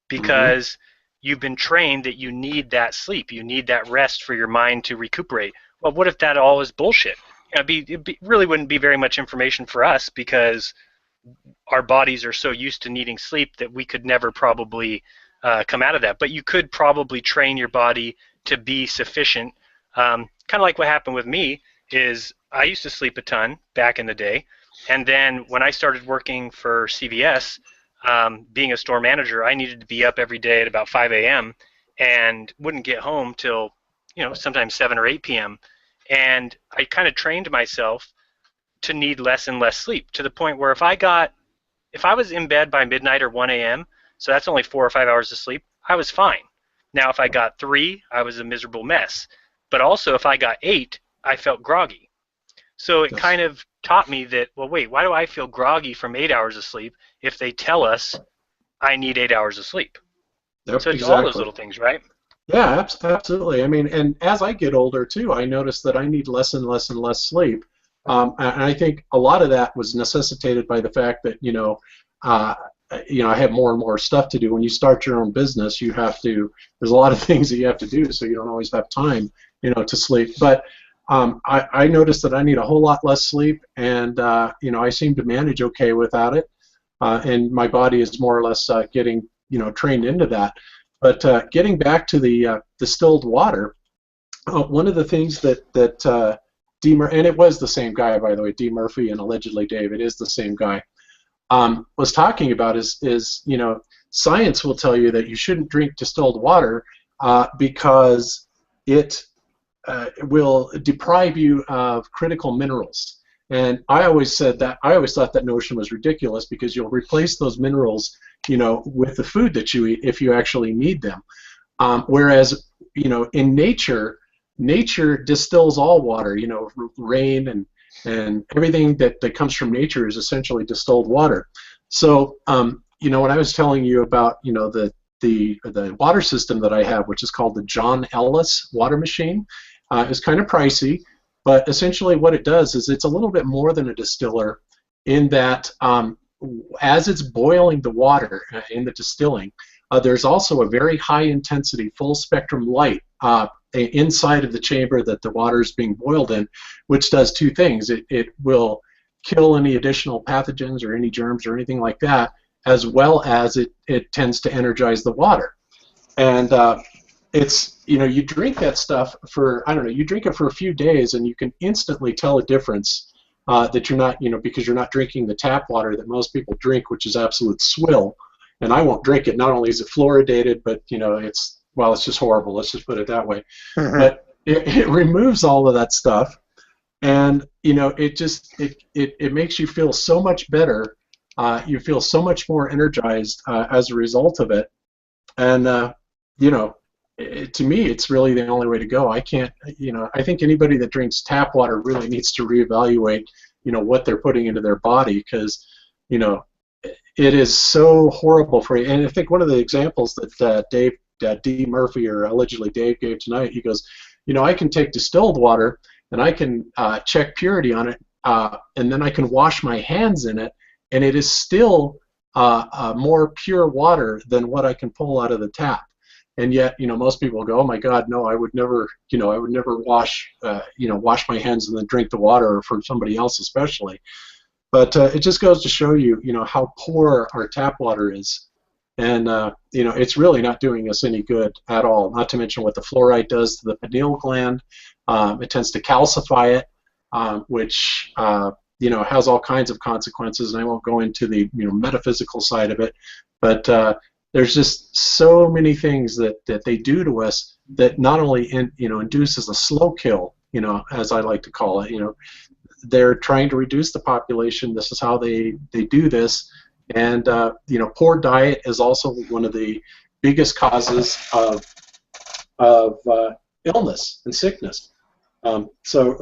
because you've been trained that you need that sleep. You need that rest for your mind to recuperate. Well, what if that all is bullshit? It really wouldn't be very much information for us, because our bodies are so used to needing sleep that we could never probably come out of that. But you could probably train your body to be sufficient. Kind of like what happened with me is I used to sleep a ton back in the day, and then when I started working for CVS, being a store manager, I needed to be up every day at about 5 a.m. and wouldn't get home till, sometimes 7 or 8 p.m. And I kind of trained myself to need less and less sleep, to the point where if I was in bed by midnight or 1 a.m., so that's only 4 or 5 hours of sleep, I was fine. Now, if I got 3, I was a miserable mess. But also, if I got 8, I felt groggy. So it kind of taught me that, well, wait, why do I feel groggy from 8 hours of sleep if they tell us I need 8 hours of sleep? Yep, So it's exactly. all those little things, right? Yeah, absolutely. I mean, and as I get older too, I notice that I need less and less and less sleep. And I think a lot of that was necessitated by the fact that, I have more and more stuff to do. When you start your own business, there's a lot of things that you have to do, so you don't always have time, to sleep. But I noticed that I need a whole lot less sleep, and, I seem to manage okay without it. And my body is more or less getting, trained into that. But getting back to the distilled water, one of the things that and it was the same guy, by the way, D. Murphy and allegedly Dave, it is the same guy, was talking about is science will tell you that you shouldn't drink distilled water because it will deprive you of critical minerals. And I always thought that notion was ridiculous, because you'll replace those minerals, with the food that you eat if you actually need them. Whereas, in nature distills all water. Rain and everything that comes from nature is essentially distilled water. So, when I was telling you about, the water system that I have, which is called the John Ellis water machine, is kind of pricey, but essentially what it does is it's a little bit more than a distiller, in that as it's boiling the water in the distilling, there's also a very high intensity full spectrum light inside of the chamber that the water is being boiled in, which does two things. It will kill any additional pathogens or any germs or anything like that, as well as it tends to energize the water. And it's, you drink that stuff for, you drink it for a few days, and you can instantly tell a difference that you're not, because you're not drinking the tap water that most people drink, which is absolute swill. And I won't drink it. Not only is it fluoridated, but, it's just horrible. Let's just put it that way. But it removes all of that stuff, and, it makes you feel so much better. You feel so much more energized as a result of it. And, to me, it's really the only way to go. I can't, I think anybody that drinks tap water really needs to reevaluate, what they're putting into their body, because, it is so horrible for you. And I think one of the examples that D. Murphy, or allegedly Dave, gave tonight, he goes, I can take distilled water and I can check purity on it, and then I can wash my hands in it, and it is still more pure water than what I can pull out of the tap. And yet, most people go, "Oh my God, no! I would never, wash my hands and then drink the water," or for somebody else especially. But it just goes to show you, how poor our tap water is, and it's really not doing us any good at all. Not to mention what the fluoride does to the pineal gland. It tends to calcify it, which has all kinds of consequences. And I won't go into the metaphysical side of it, but there's just so many things that they do to us that not only induces a slow kill, as I like to call it. They're trying to reduce the population. This is how they do this. And poor diet is also one of the biggest causes of illness and sickness. So,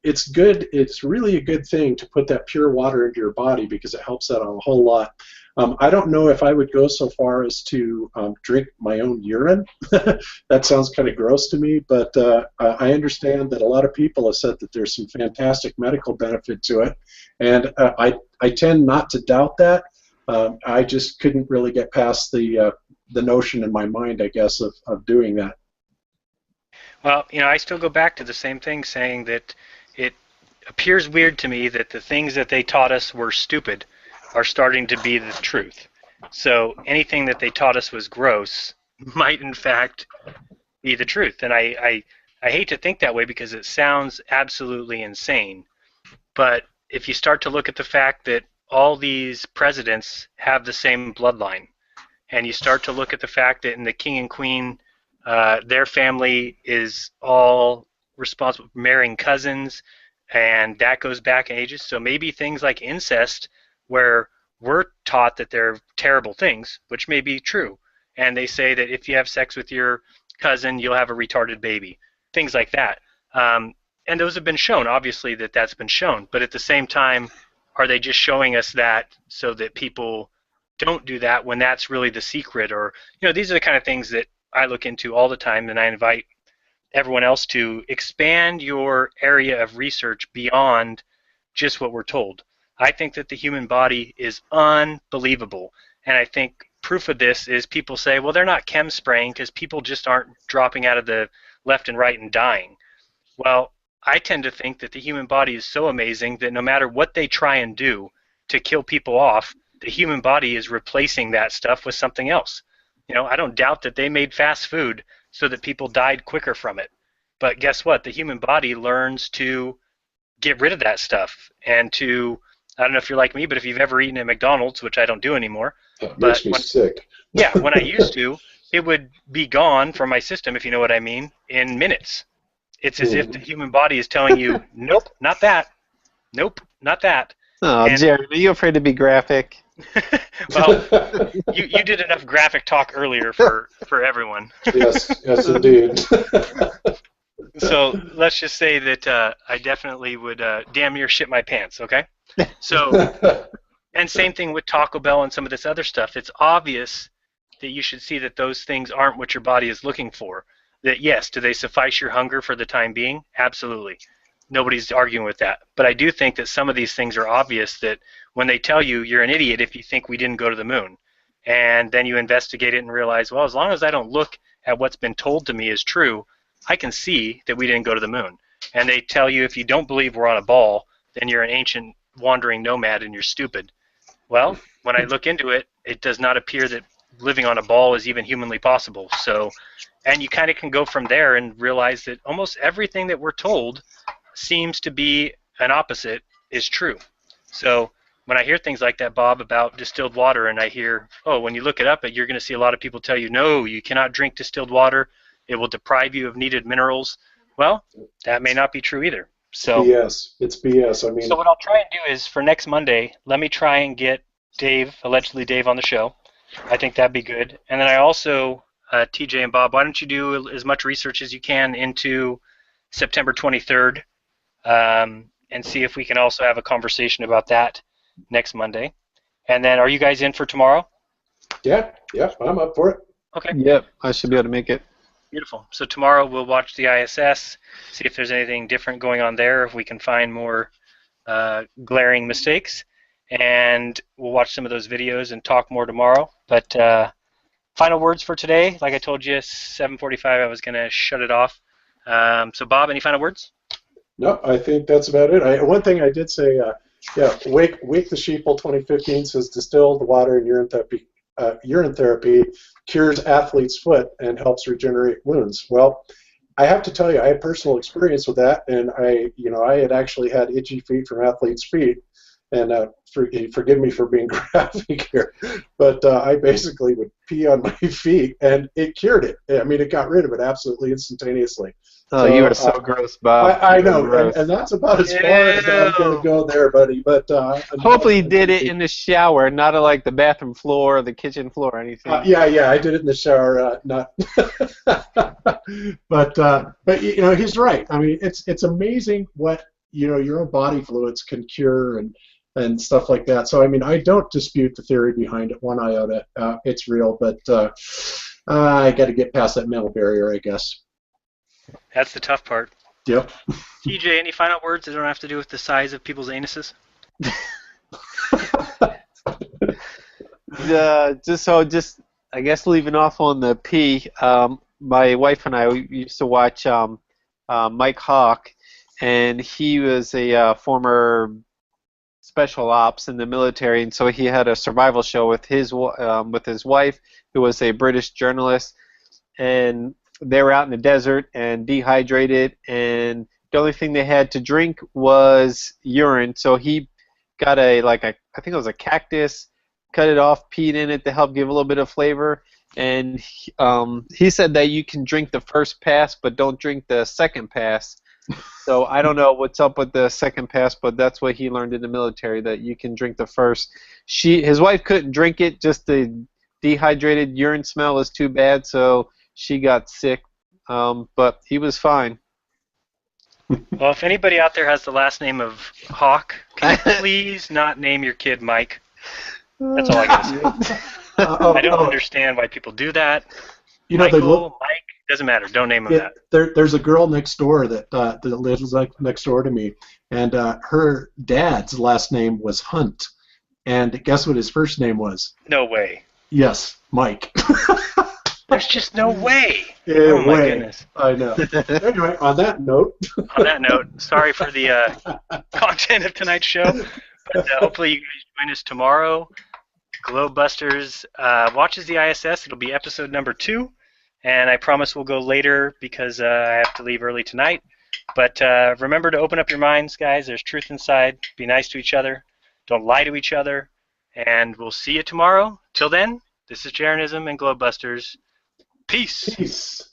it's good. It's really a good thing to put that pure water into your body because it helps out a whole lot. I don't know if I would go so far as to drink my own urine. That sounds kind of gross to me, but I understand that a lot of people have said that there's some fantastic medical benefit to it, and I tend not to doubt that. I just couldn't really get past the notion in my mind, I guess, of doing that. Well, I still go back to the same thing, saying that it appears weird to me that the things that they taught us were stupid are starting to be the truth. So anything that they taught us was gross might, in fact, be the truth. And I hate to think that way because it sounds absolutely insane. But if you start to look at the fact that all these presidents have the same bloodline, and you start to look at the fact that in the king and queen, their family is all responsible for marrying cousins, and that goes back in ages. So maybe things like incest, where we're taught that they're terrible things, which may be true, and they say that if you have sex with your cousin, you'll have a retarded baby, things like that. And those have been shown, obviously, that's been shown. But at the same time, are they just showing us that so that people don't do that when that's really the secret? Or, these are the kind of things that I look into all the time, and I invite everyone else to expand your area of research beyond just what we're told. I think that the human body is unbelievable, and I think proof of this is people say, well, they're not chem spraying because people just aren't dropping out of the left and right and dying. Well, I tend to think that the human body is so amazing that no matter what they try and do to kill people off, the human body is replacing that stuff with something else. I don't doubt that they made fast food so that people died quicker from it. But guess what? The human body learns to get rid of that stuff and to, I don't know if you're like me, but if you've ever eaten at McDonald's, which I don't do anymore. That makes me sick. Yeah, when I used to, it would be gone from my system, if you know what I mean, in minutes. It's as if the human body is telling you, nope, not that. Nope, not that. Oh, Jeran, are you afraid to be graphic? Well, you did enough graphic talk earlier for everyone. Yes, indeed. So let's just say that I definitely would damn near shit my pants, okay? So, and same thing with Taco Bell and some of this other stuff. It's obvious that you should see that those things aren't what your body is looking for. That, yes, do they suffice your hunger for the time being? Absolutely. Nobody's arguing with that. But I do think that some of these things are obvious, that when they tell you you're an idiot if you think we didn't go to the moon, and then you investigate it and realize, well, as long as I don't look at what's been told to me is true, I can see that we didn't go to the moon. And they tell you if you don't believe we're on a ball, then you're an ancient wandering nomad and you're stupid. Well, when I look into it, it does not appear that living on a ball is even humanly possible. So, and you kind of can go from there and realize that almost everything that we're told seems to be an opposite is true. So when I hear things like that, Bob, about distilled water, and I hear, oh, when you look it up, you're going to see a lot of people tell you, no, you cannot drink distilled water. It will deprive you of needed minerals. Well, that may not be true either. So BS. It's BS. I mean, so what I'll try and do is for next Monday, let me try and get Dave, allegedly Dave, on the show. I think that'd be good. And then I also, TJ and Bob, why don't you do as much research as you can into September 23rd, and see if we can also have a conversation about that next Monday. And then, are you guys in for tomorrow? Yeah, I'm up for it. Okay. Yep, I should be able to make it. Beautiful. So tomorrow we'll watch the ISS, see if there's anything different going on there, if we can find more glaring mistakes, and we'll watch some of those videos and talk more tomorrow. But final words for today. Like I told you, 7:45 I was going to shut it off. So Bob, any final words? No, I think that's about it. One thing I did say, Wake the Sheeple 2015 says distilled water and urine therapy cures athlete's foot and helps regenerate wounds. Well, I have to tell you, I had personal experience with that, and I had actually had itchy feet from athlete's feet, and forgive me for being graphic here, but I basically would pee on my feet, and it cured it. I mean, it got rid of it absolutely instantaneously. Oh, you So are so gross, Bob. I You are know, and gross. that's about as far as I'm going to Ew. go there, buddy. But Hopefully you did it in the shower, not on, like the bathroom floor or the kitchen floor or anything. yeah, I did it in the shower, not. But you know, he's right. I mean, it's amazing what your own body fluids can cure and stuff like that. So I mean, I don't dispute the theory behind it one iota. It's real, but I got to get past that mental barrier, I guess. That's the tough part. Yep. TJ, any final words that don't have to do with the size of people's anuses? Just I guess leaving off on the P. My wife and I we used to watch Mike Hawk, and he was a former special ops in the military, and so he had a survival show with his wife, who was a British journalist, and they were out in the desert and dehydrated, and the only thing they had to drink was urine. So he got I think it was a cactus, cut it off, peed in it to help give a little bit of flavor, and he said that you can drink the first pass, but don't drink the second pass. So I don't know what's up with the second pass, but that's what he learned in the military, that you can drink the first. His wife couldn't drink it, just the dehydrated urine smell was too bad, so she got sick, but he was fine. Well, if anybody out there has the last name of Hawk, can you please not name your kid Mike? That's all I gotta say. I don't understand why people do that. Michael, Mike, doesn't matter. Don't name him that. There's a girl next door that lives next door to me, and her dad's last name was Hunt, and guess what his first name was? No way. Yes, Mike. There's just no way. Yeah, oh my goodness. I know. Anyway, on that note. On that note, sorry for the content of tonight's show, but hopefully you guys join us tomorrow. GLOBEBUSTERS watches the ISS. It'll be episode number 2, and I promise we'll go later because I have to leave early tonight. But remember to open up your minds, guys. There's truth inside. Be nice to each other. Don't lie to each other. And we'll see you tomorrow. Till then, this is Jeranism and GLOBEBUSTERS. Peace. Peace.